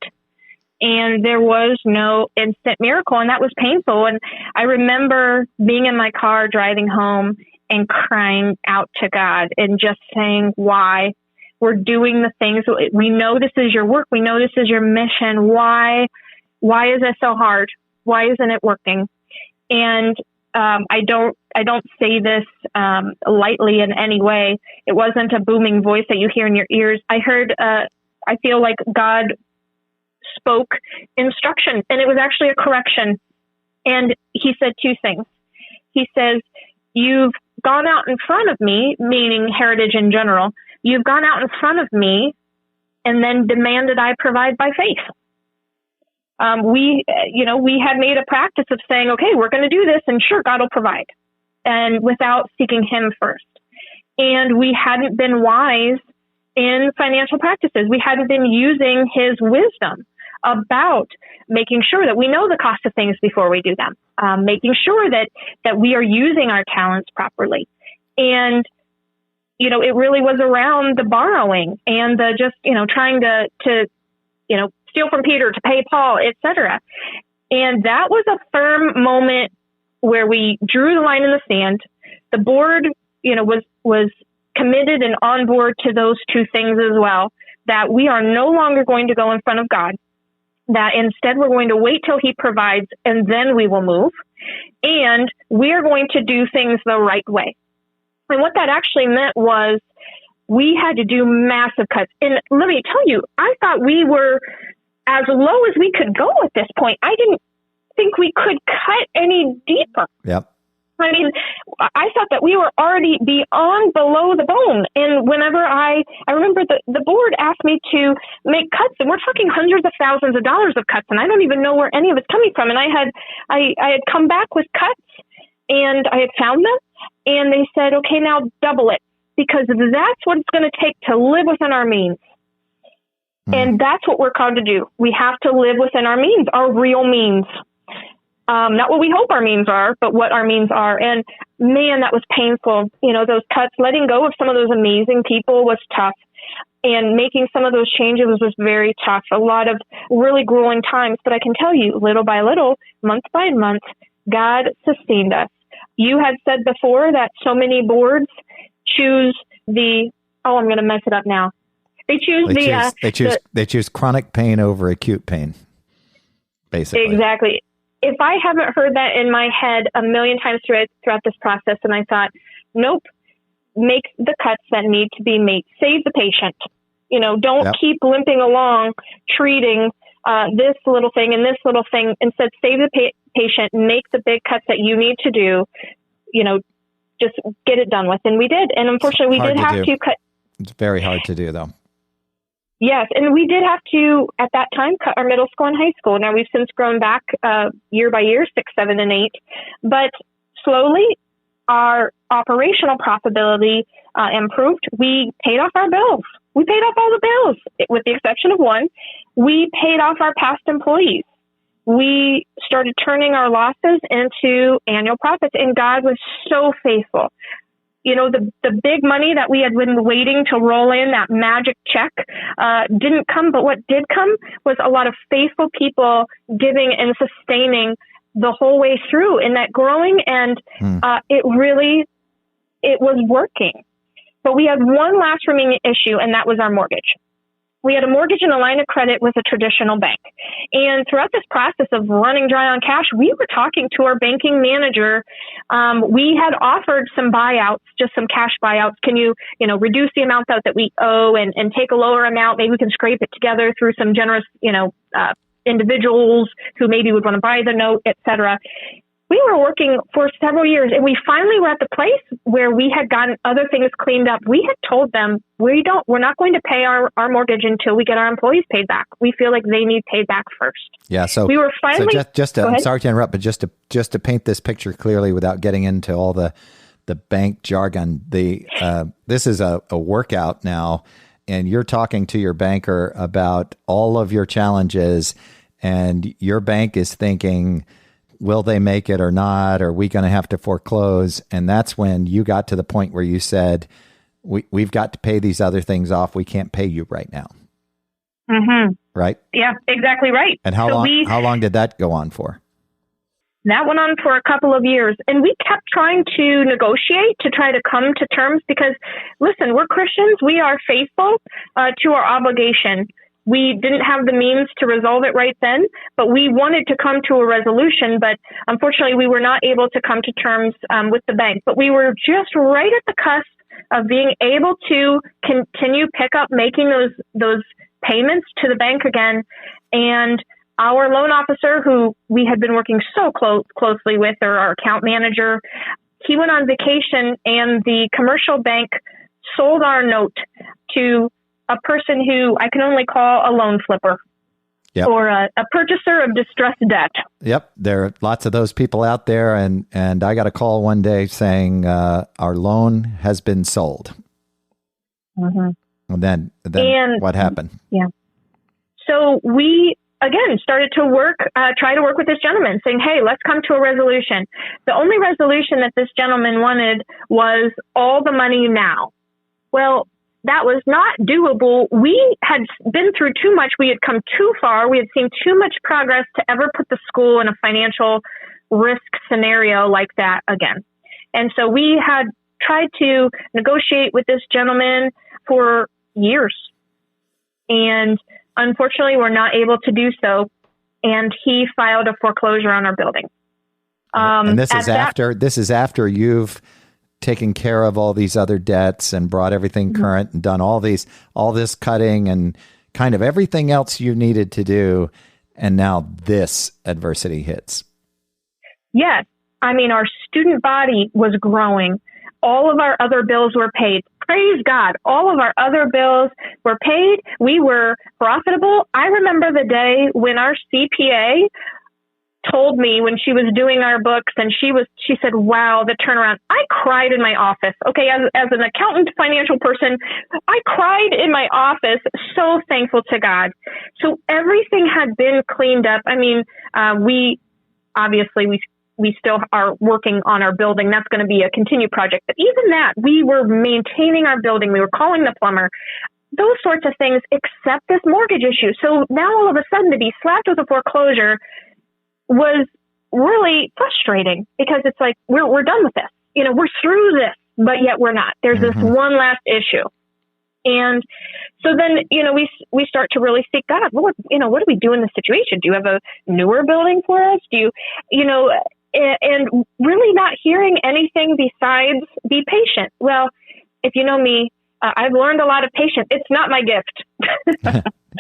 Speaker 3: And there was no instant miracle, and that was painful. And I remember being in my car driving home and crying out to God and just saying, why? We're doing the things. We know this is your work. We know this is your mission. Why is it so hard? Why isn't it working? And I don't say this lightly in any way. It wasn't a booming voice that you hear in your ears. I feel like God spoke instruction, and it was actually a correction. And he said two things. He says, you've gone out in front of me, meaning Heritage in general. You've gone out in front of me and then demanded I provide by faith. We had made a practice of saying, okay, we're going to do this, and sure, God will provide. and without seeking him first. And we hadn't been wise in financial practices. We hadn't been using his wisdom about making sure that we know the cost of things before we do them, making sure that we are using our talents properly. And, it really was around the borrowing and the just, trying to steal from Peter to pay Paul, etc. And that was a firm moment where we drew the line in the sand. The board, was committed and on board to those two things as well, that we are no longer going to go in front of God, that instead we're going to wait till he provides and then we will move. And we're going to do things the right way. And what that actually meant was we had to do massive cuts. And let me tell you, I thought we were as low as we could go at this point. I didn't think we could cut any deeper.
Speaker 2: Yep.
Speaker 3: I mean, I thought that we were already beyond below the bone. And whenever I remember the board asked me to make cuts, and we're talking hundreds of thousands of dollars of cuts, and I don't even know where any of it's coming from. And I had come back with cuts, and I had found them, and they said, okay, now double it, because that's what it's going to take to live within our means. And that's what we're called to do. We have to live within our means, our real means. Not what we hope our means are, but what our means are. And man, that was painful. Those cuts, letting go of some of those amazing people was tough. And making some of those changes was very tough. A lot of really grueling times. But I can tell you, little by little, month by month, God sustained us. You had said before that so many boards choose I'm going to mess it up now.
Speaker 2: They choose chronic pain over acute pain, basically.
Speaker 3: Exactly. If I haven't heard that in my head a million times throughout this process, and I thought, nope, make the cuts that need to be made. Save the patient. Don't keep limping along, treating this little thing and this little thing. Instead, save the patient, make the big cuts that you need to do, just get it done with. And we did. And unfortunately, we did have to cut.
Speaker 2: It's very hard to do, though.
Speaker 3: Yes, and we did have to, at that time, cut our middle school and high school. Now, we've since grown back year by year, 6, 7, and 8. But slowly, our operational profitability improved. We paid off our bills. We paid off all the bills, with the exception of one. We paid off our past employees. We started turning our losses into annual profits, and God was so faithful. The big money that we had been waiting to roll in, that magic check, didn't come. But what did come was a lot of faithful people giving and sustaining the whole way through in that growing. And it was working. But we had one last remaining issue, and that was our mortgage. We had a mortgage and a line of credit with a traditional bank. And throughout this process of running dry on cash, we were talking to our banking manager. We had offered some buyouts, just some cash buyouts. Can you, reduce the amount that we owe and take a lower amount? Maybe we can scrape it together through some generous, individuals who maybe would want to buy the note, et cetera. We were working for several years, and we finally were at the place where we had gotten other things cleaned up. We had told them we're not going to pay our mortgage until we get our employees paid back. We feel like they need paid back first. Yeah. So we were finally.
Speaker 2: I'm sorry to interrupt, but just to paint this picture clearly without getting into all the bank jargon, this is a workout now, and you're talking to your banker about all of your challenges, and your bank is thinking, will they make it or not? Are we going to have to foreclose? And that's when you got to the point where you said, we've got to pay these other things off. We can't pay you right now.
Speaker 3: Mm-hmm.
Speaker 2: Right?
Speaker 3: Yeah, exactly right.
Speaker 2: And how long did that go on for?
Speaker 3: That went on for a couple of years. And we kept trying to negotiate to try to come to terms because, listen, we're Christians. We are faithful to our obligation. We didn't have the means to resolve it right then, but we wanted to come to a resolution. But unfortunately, we were not able to come to terms with the bank. But we were just right at the cusp of being able to continue pick up making those payments to the bank again. And our loan officer, who we had been working so closely with, or our account manager, he went on vacation, and the commercial bank sold our note to a person who I can only call a loan flipper.
Speaker 2: Yep.
Speaker 3: or a purchaser of distressed debt.
Speaker 2: Yep. There are lots of those people out there. And I got a call one day saying our loan has been sold. And then what happened?
Speaker 3: Yeah. So we, again, started to try to work with this gentleman, saying, hey, let's come to a resolution. The only resolution that this gentleman wanted was all the money now. Well, that was not doable. We had been through too much. We had come too far. We had seen too much progress to ever put the school in a financial risk scenario like that again. And so we had tried to negotiate with this gentleman for years. And unfortunately, we're not able to do so. And he filed a foreclosure on our building.
Speaker 2: And this is after you've taken care of all these other debts and brought everything current and done all this cutting and kind of everything else you needed to do. And now this adversity hits. Yes.
Speaker 3: I mean, our student body was growing. All of our other bills were paid. Praise God. All of our other bills were paid. We were profitable. I remember the day when our CPA told me when she was doing our books and she said, wow, the turnaround. I cried in my office. Okay. As an accountant, financial person, I cried in my office, so thankful to God. So everything had been cleaned up. I mean, we still are working on our building. That's going to be a continued project. But even that, we were maintaining our building. We were calling the plumber, those sorts of things, except this mortgage issue. So now all of a sudden to be slapped with a foreclosure was really frustrating because it's like, we're done with this. You know, we're through this, but yet we're not. There's this one last issue. And so then, you know, we start to really seek God. Well, what do we do in this situation? Do you have a newer building for us? And really not hearing anything besides be patient. Well, if you know me, I've learned a lot of patience. It's not my gift.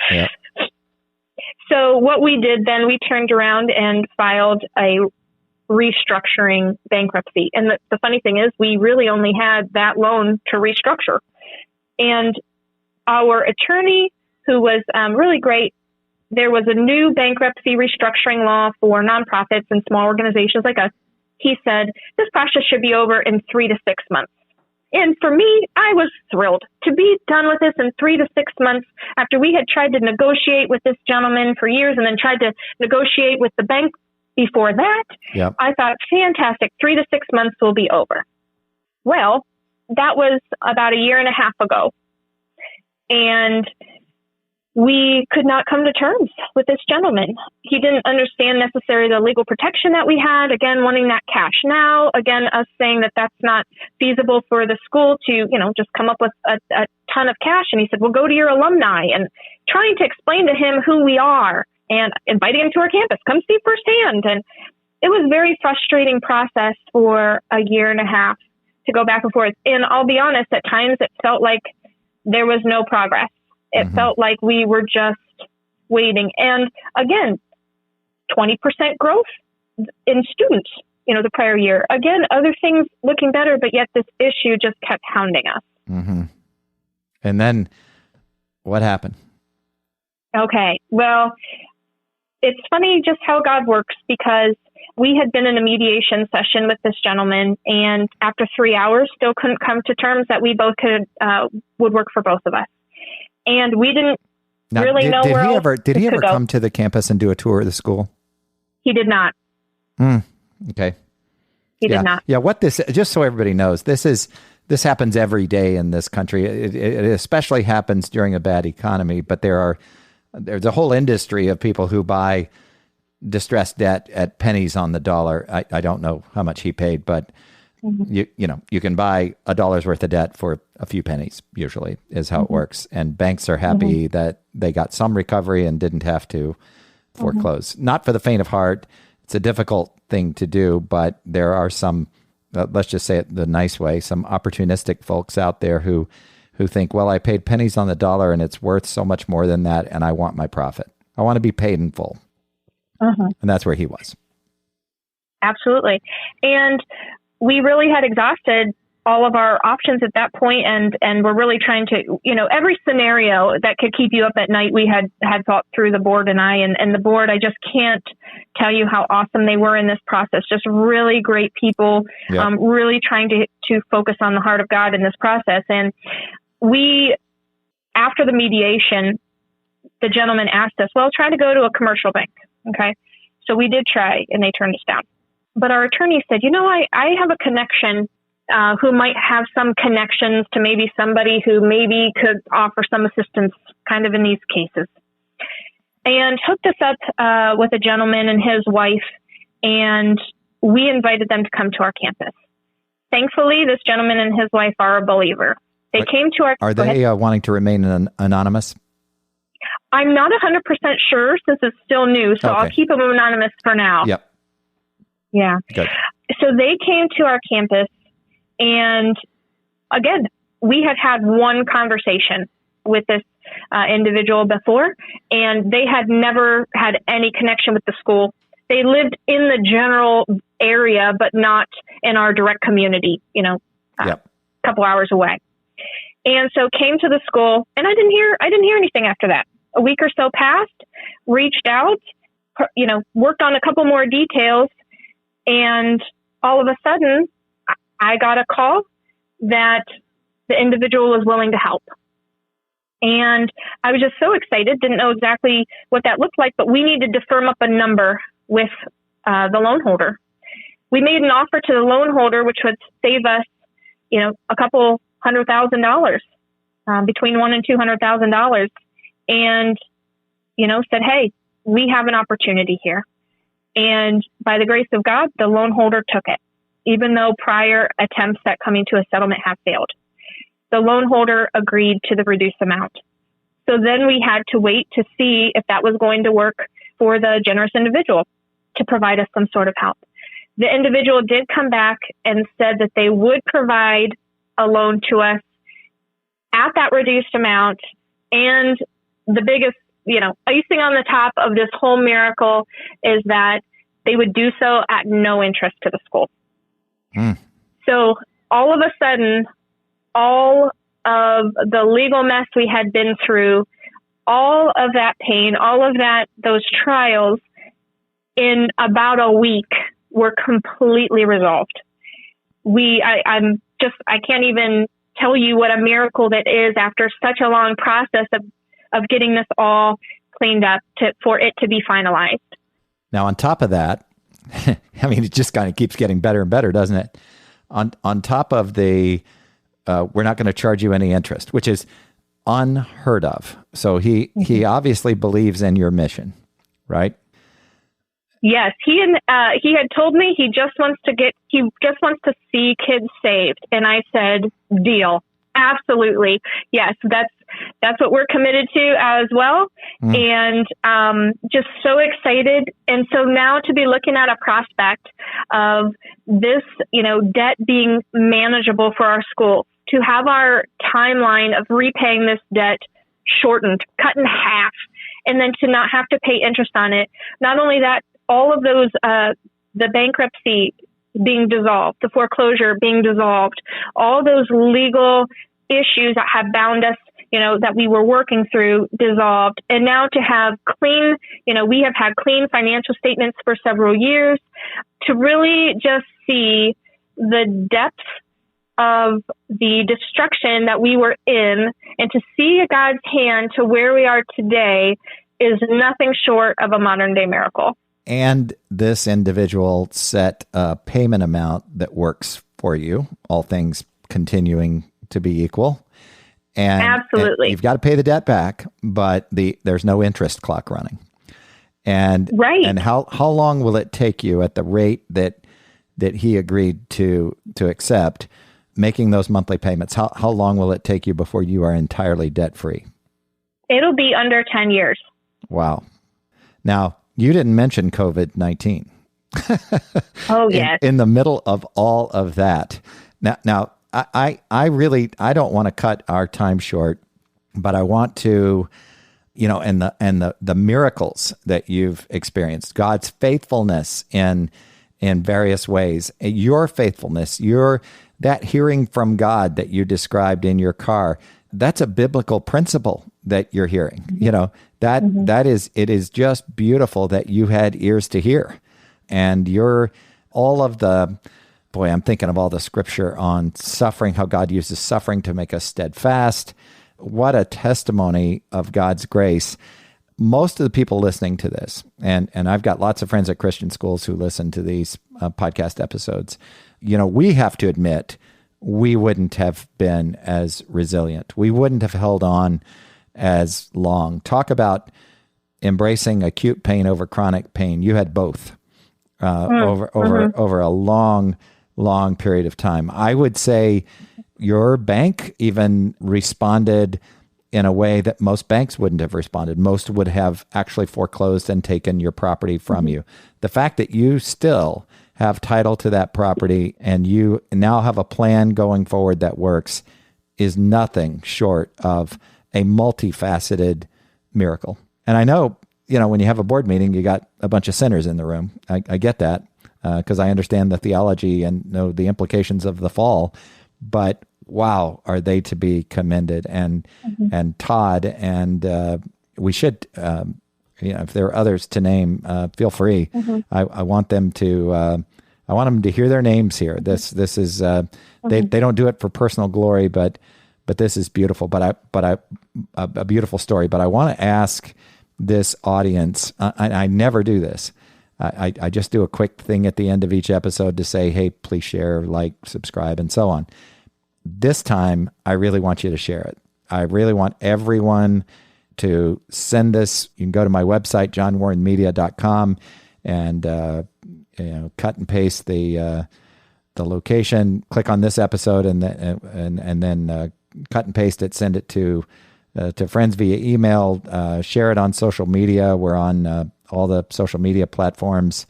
Speaker 2: Yeah.
Speaker 3: So what we did then, we turned around and filed a restructuring bankruptcy. And the funny thing is, we really only had that loan to restructure. And our attorney, who was really great, there was a new bankruptcy restructuring law for nonprofits and small organizations like us. He said, this process should be over in 3 to 6 months. And for me, I was thrilled to be done with this in 3 to 6 months after we had tried to negotiate with this gentleman for years and then tried to negotiate with the bank before that.
Speaker 2: Yep.
Speaker 3: I thought, fantastic, 3 to 6 months will be over. Well, that was about a year and a half ago. And we could not come to terms with this gentleman. He didn't understand necessarily the legal protection that we had. Again, wanting that cash now. Again, us saying that that's not feasible for the school to, just come up with a ton of cash. And he said, well, go to your alumni, and trying to explain to him who we are and inviting him to our campus, come see firsthand. And it was a very frustrating process for a year and a half to go back and forth. And I'll be honest, at times it felt like there was no progress. It felt like we were just waiting. And again, 20% growth in students, the prior year. Again, other things looking better, but yet this issue just kept hounding us.
Speaker 2: Mm-hmm. And then what happened?
Speaker 3: Okay. Well, it's funny just how God works, because we had been in a mediation session with this gentleman, and after 3 hours, still couldn't come to terms that we both would work for both of us. And we didn't really know where else
Speaker 2: Did he ever come to the campus and do a tour of the school?
Speaker 3: He did not.
Speaker 2: Okay.
Speaker 3: He did not.
Speaker 2: Yeah. Just so everybody knows, this happens every day in this country. It especially happens during a bad economy, but there's a whole industry of people who buy distressed debt at pennies on the dollar. I don't know how much he paid, but you can buy $1 worth of debt for a few pennies, usually is how it works. And banks are happy that they got some recovery and didn't have to foreclose. Not for the faint of heart. It's a difficult thing to do, but there are some, let's just say it the nice way, some opportunistic folks out there who think, well, I paid pennies on the dollar and it's worth so much more than that, and I want my profit. I want to be paid in full. And that's where he was.
Speaker 3: Absolutely. And we really had exhausted all of our options at that point, and we're really trying to, every scenario that could keep you up at night, we had thought through, the board and I, and the board, I just can't tell you how awesome they were in this process. Just really great people, really trying to focus on the heart of God in this process. And we, after the mediation, the gentleman asked us, well, try to go to a commercial bank. Okay. So we did try, and they turned us down. But our attorney said, I have a connection who might have some connections to maybe somebody who maybe could offer some assistance kind of in these cases. And hooked us up with a gentleman and his wife, and we invited them to come to our campus. Thankfully, this gentleman and his wife are a believer. They came to our...
Speaker 2: Are they wanting to remain anonymous?
Speaker 3: I'm not 100% sure since it's still new, so I'll keep them anonymous for now.
Speaker 2: Yep.
Speaker 3: Yeah.
Speaker 2: Good.
Speaker 3: So they came to our campus, and again, we had one conversation with this individual before, and they had never had any connection with the school. They lived in the general area, but not in our direct community, a couple hours away. And so came to the school, and I didn't hear anything after that. A week or so passed, reached out, worked on a couple more details, and all of a sudden I got a call that the individual was willing to help. And I was just so excited, didn't know exactly what that looked like, but we needed to firm up a number with the loan holder. We made an offer to the loan holder, which would save us, a couple $100,000, between $100,000 and $200,000. And, said, hey, we have an opportunity here. And by the grace of God, the loan holder took it, even though prior attempts at coming to a settlement have failed. The loan holder agreed to the reduced amount. So then we had to wait to see if that was going to work for the generous individual to provide us some sort of help. The individual did come back and said that they would provide a loan to us at that reduced amount. And the biggest, icing on the top of this whole miracle is that they would do so at no interest to the school. So all of a sudden, all of the legal mess we had been through, all of that pain, all of those trials in about a week were completely resolved. I can't even tell you what a miracle that is after such a long process of getting this all cleaned up for it to be finalized.
Speaker 2: Now, on top of that, it just kind of keeps getting better and better, doesn't it? On top of the, we're not going to charge you any interest, which is unheard of. So he obviously believes in your mission, right?
Speaker 3: Yes, he had told me he just wants to see kids saved, and I said, deal, absolutely, yes, that's what we're committed to as well, and just so excited. And so now to be looking at a prospect of this, debt being manageable for our school, to have our timeline of repaying this debt shortened, cut in half, and then to not have to pay interest on it. Not only that, all of those, the bankruptcy being dissolved, the foreclosure being dissolved, all those legal issues that have bound us, that we were working through dissolved. And now to have clean, we have had clean financial statements for several years, to really just see the depth of the destruction that we were in, and to see God's hand to where we are today is nothing short of a modern day miracle.
Speaker 2: And this individual set a payment amount that works for you, all things continuing to be equal. And
Speaker 3: absolutely,
Speaker 2: and you've got to pay the debt back, but there's no interest clock running. And
Speaker 3: right.
Speaker 2: And how long will it take you at the rate that he agreed to accept, making those monthly payments? How long will it take you before you are entirely debt free?
Speaker 3: It'll be under 10 years.
Speaker 2: Wow. Now, you didn't mention COVID-19.
Speaker 3: Oh, yes.
Speaker 2: In the middle of all of that. Now, I don't want to cut our time short, but I want to, and the miracles that you've experienced, God's faithfulness in various ways, your faithfulness, that hearing from God that you described in your car, that's a biblical principle that you're hearing. You know, that is, it is just beautiful that you had ears to hear. And you're all of the, boy, I'm thinking of all the scripture on suffering, how God uses suffering to make us steadfast. What a testimony of God's grace. Most of the people listening to this, and I've got lots of friends at Christian schools who listen to these podcast episodes, you know, we have to admit we wouldn't have been as resilient. We wouldn't have held on as long. Talk about embracing acute pain over chronic pain. You had both over a long period of time. I would say your bank even responded in a way that most banks wouldn't have responded. Most would have actually foreclosed and taken your property from you. The fact that you still have title to that property and you now have a plan going forward that works is nothing short of a multifaceted miracle. And I know, you know, when you have a board meeting, you got a bunch of sinners in the room. I get that because I understand the theology and know the implications of the fall. But wow, are they to be commended? And Todd, and we should, you know, if there are others to name, feel free. I want them to. I want them to hear their names here. This is they don't do it for personal glory, but this is beautiful. But a beautiful story. But I want to ask this audience. I never do this. I just do a quick thing at the end of each episode to say, hey, please share, like, subscribe, and so on. This time, I really want you to share it. I really want everyone to send this. You can go to my website, johnwarrenmedia.com, and cut and paste the location. Click on this episode, and then cut and paste it. Send it to friends via email. Share it on social media. We're on all the social media platforms,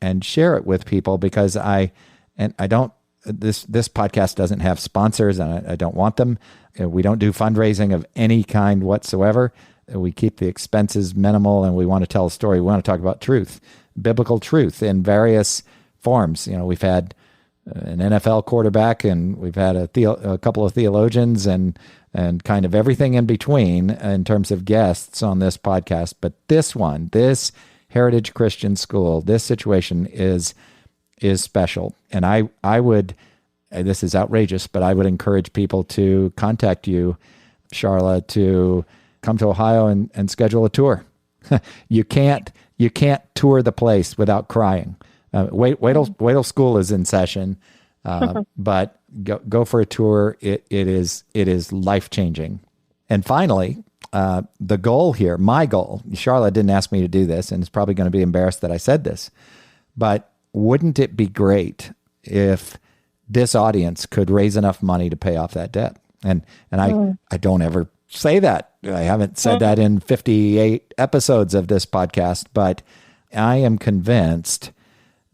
Speaker 2: and share it with people because I don't. This podcast doesn't have sponsors, and I don't want them. We don't do fundraising of any kind whatsoever. We keep the expenses minimal, and we want to tell a story. We want to talk about truth, biblical truth in various forms. You know, we've had an NFL quarterback, and we've had a couple of theologians, and kind of everything in between in terms of guests on this podcast. But this Heritage Christian School, this situation is special. And I would, this is outrageous, but I would encourage people to contact you, Sharla, to come to Ohio and schedule a tour. You can't tour the place without crying. Wait till school is in session, but go for a tour. It is life-changing. And finally, the goal here, my goal, Sharla didn't ask me to do this, and is probably going to be embarrassed that I said this, but wouldn't it be great if this audience could raise enough money to pay off that debt? And I don't ever say that. I haven't said that in 58 episodes of this podcast, but I am convinced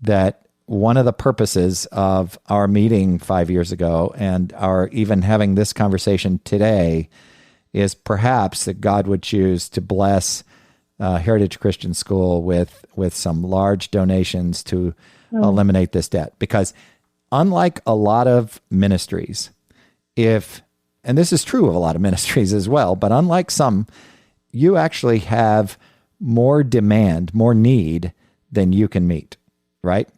Speaker 2: that one of the purposes of our meeting 5 years ago and our even having this conversation today is perhaps that God would choose to bless Heritage Christian School with some large donations to eliminate this debt. Because unlike a lot of ministries, and this is true of a lot of ministries as well, but unlike some, you actually have more demand, more need than you can meet, right?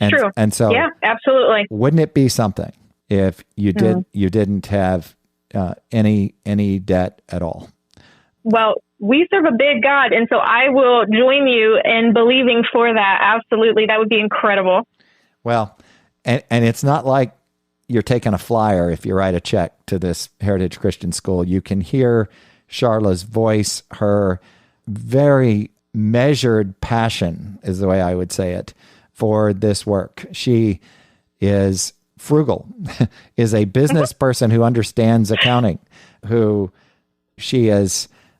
Speaker 3: True.
Speaker 2: And so,
Speaker 3: yeah, absolutely.
Speaker 2: Wouldn't it be something if you didn't have any debt at all?
Speaker 3: Well, we serve a big God, and so I will join you in believing for that. Absolutely. That would be incredible.
Speaker 2: Well, and it's not like you're taking a flyer if you write a check to this Heritage Christian School. You can hear Sharla's voice, her very measured passion is the way I would say it for this work. She is frugal, is a business person who understands accounting, who she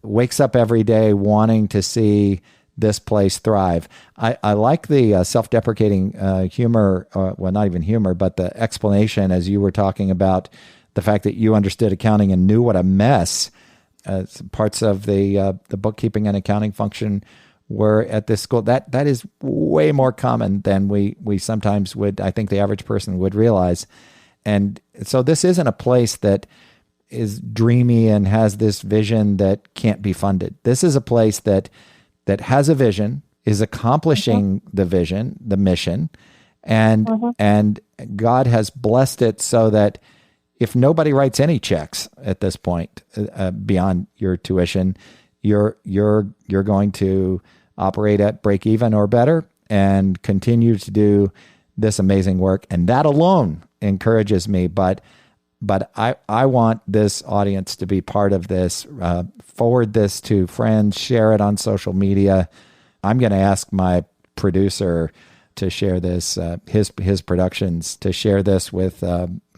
Speaker 2: wakes up every day wanting to see this place thrive. I like the self-deprecating humor, well, not even humor, but the explanation as you were talking about the fact that you understood accounting and knew what a mess parts of the bookkeeping and accounting function were at this school. That is way more common than we sometimes would, I think the average person would realize. And so this isn't a place that is dreamy and has this vision that can't be funded. This is a place that has a vision, is accomplishing the vision, the mission, and God has blessed it so that if nobody writes any checks at this point beyond your tuition, you're going to operate at break even or better and continue to do this amazing work. And that alone encourages me. But I want this audience to be part of this. Forward this to friends, share it on social media. I'm going to ask my producer to share this, his productions, to share this with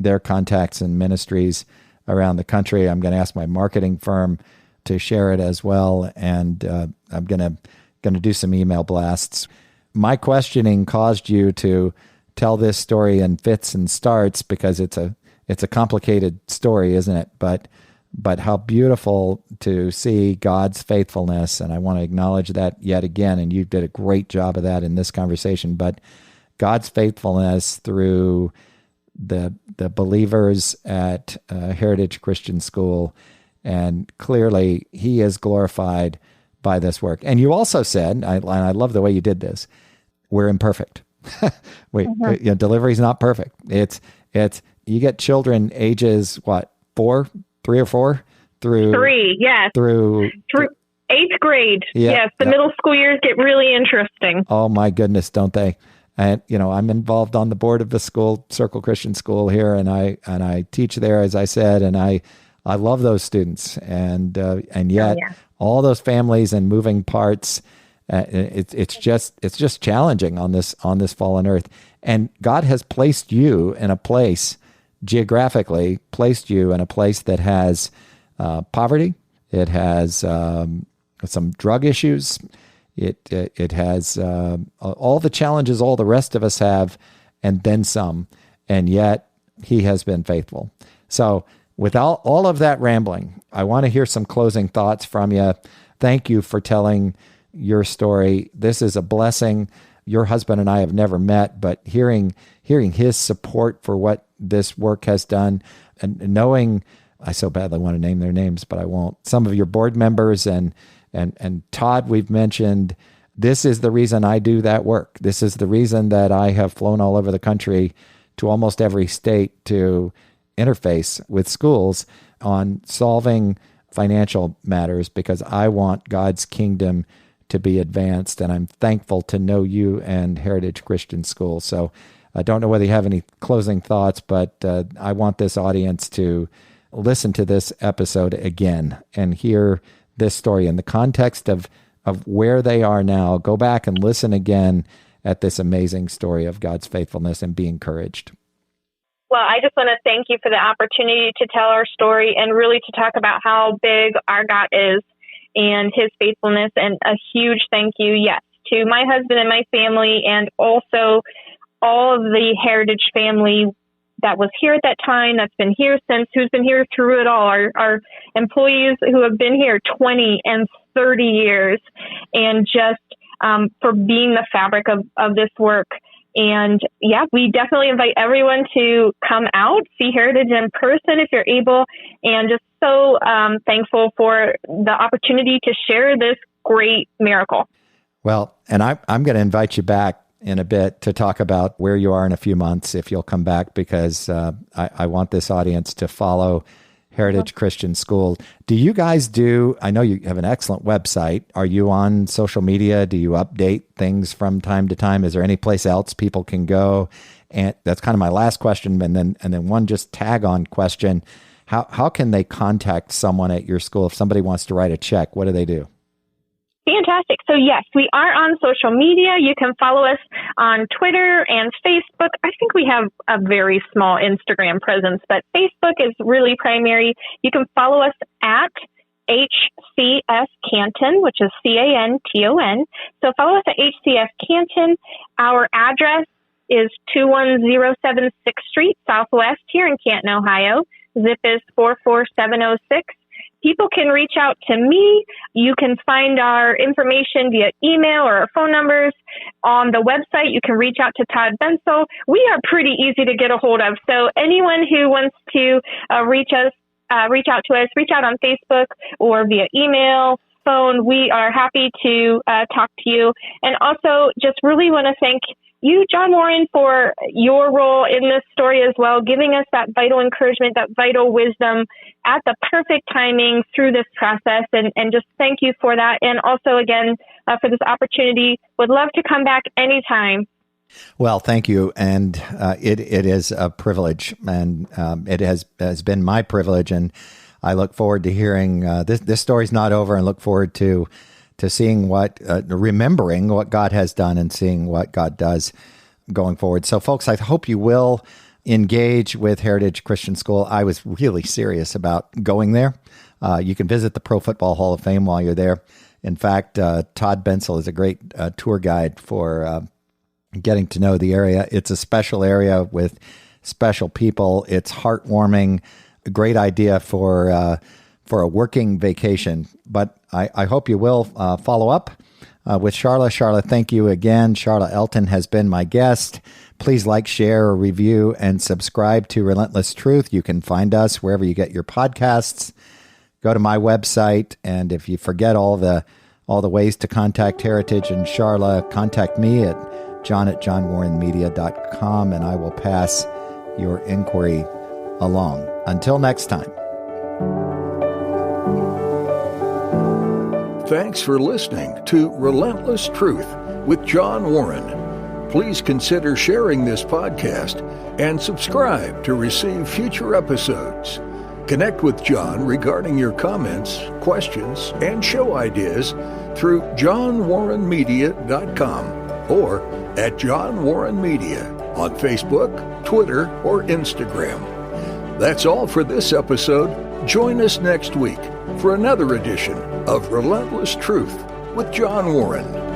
Speaker 2: their contacts and ministries around the country. I'm going to ask my marketing firm to share it as well, and I'm going to do some email blasts. My questioning caused you to tell this story in fits and starts because it's a complicated story, isn't it? But how beautiful to see God's faithfulness, and I want to acknowledge that yet again, and you did a great job of that in this conversation, but God's faithfulness through the believers at Heritage Christian School, and clearly He is glorified by this work. And you also said, I love the way you did this, we're imperfect. Delivery is not perfect. It's you get children ages, what, 3 or 4 through
Speaker 3: 3, yes.
Speaker 2: Through
Speaker 3: 8th grade.
Speaker 2: Yeah,
Speaker 3: yes. The middle school years get really interesting.
Speaker 2: Oh my goodness, don't they? And I'm involved on the board of the school, Circle Christian School here, and I teach there, as I said, and I love those students, and yet all those families and moving parts, it's just challenging on this fallen earth. And God has placed you in a place, geographically placed you in a place that has poverty. It has some drug issues. It has all the challenges all the rest of us have, and then some. And yet He has been faithful. So without all of that rambling, I want to hear some closing thoughts from you. Thank you for telling your story. This is a blessing. Your husband and I have never met, but hearing his support for what this work has done, and knowing, I so badly want to name their names, but I won't. Some of your board members and Todd, we've mentioned. This is the reason I do that work. This is the reason that I have flown all over the country to almost every state to interface with schools on solving financial matters, because I want God's kingdom to be advanced. And I'm thankful to know you and Heritage Christian School. So I don't know whether you have any closing thoughts, but I want this audience to listen to this episode again and hear this story in the context of where they are now. Go back and listen again at this amazing story of God's faithfulness and be encouraged.
Speaker 3: Well, I just want to thank you for the opportunity to tell our story and really to talk about how big our God is and His faithfulness. And a huge thank you, yes, to my husband and my family, and also all of the Heritage family that was here at that time, that's been here since, who's been here through it all, our employees who have been here 20 and 30 years, and just for being the fabric of this work. And yeah, we definitely invite everyone to come out, see Heritage in person if you're able, and just so thankful for the opportunity to share this great miracle.
Speaker 2: Well, and I'm going to invite you back in a bit to talk about where you are in a few months, if you'll come back, because I want this audience to follow Heritage Christian School. Do you guys I know you have an excellent website. Are you on social media? Do you update things from time to time? Is there any place else people can go? And that's kind of my last question. And then one just tag on question. How can they contact someone at your school if somebody wants to write a check? What do they do?
Speaker 3: Fantastic. So yes, we are on social media. You can follow us on Twitter and Facebook. I think we have a very small Instagram presence, but Facebook is really primary. You can follow us at HCS Canton, which is CANTON. So follow us at HCS Canton. Our address is 21076 Street, Southwest, here in Canton, Ohio. Zip is 44706. people can reach out to me. You can find our information via email or our phone numbers on the website. You can reach out to Todd Bensel. We are pretty easy to get a hold of. So anyone who wants to reach out to us, reach out on Facebook or via email, phone. We are happy to talk to you. And also just really want to thank you, John Warren, for your role in this story as well, giving us that vital encouragement, that vital wisdom at the perfect timing through this process. And just thank you for that. And also, again, for this opportunity. Would love to come back anytime.
Speaker 2: Well, thank you. And it is a privilege, and it has been my privilege. And I look forward to hearing this story's not over, and look forward to seeing remembering what God has done and seeing what God does going forward. So folks, I hope you will engage with Heritage Christian School. I was really serious about going there. You can visit the Pro Football Hall of Fame while you're there. In fact, Todd Bensel is a great tour guide for getting to know the area. It's a special area with special people. It's heartwarming, a great idea for a working vacation. But I hope you will follow up with Sharla. Sharla, thank you again. Sharla Elton has been my guest. Please like, share, review, and subscribe to Relentless Truth. You can find us wherever you get your podcasts. Go to my website, and if you forget all the ways to contact Heritage and Sharla, contact me at john@johnwarrenmedia.com, and I will pass your inquiry along. Until next time.
Speaker 1: Thanks for listening to Relentless Truth with John Warren. Please consider sharing this podcast and subscribe to receive future episodes. Connect with John regarding your comments, questions, and show ideas through johnwarrenmedia.com or at John Warren Media on Facebook, Twitter, or Instagram. That's all for this episode. Join us next week for another edition of Relentless Truth with John Warren.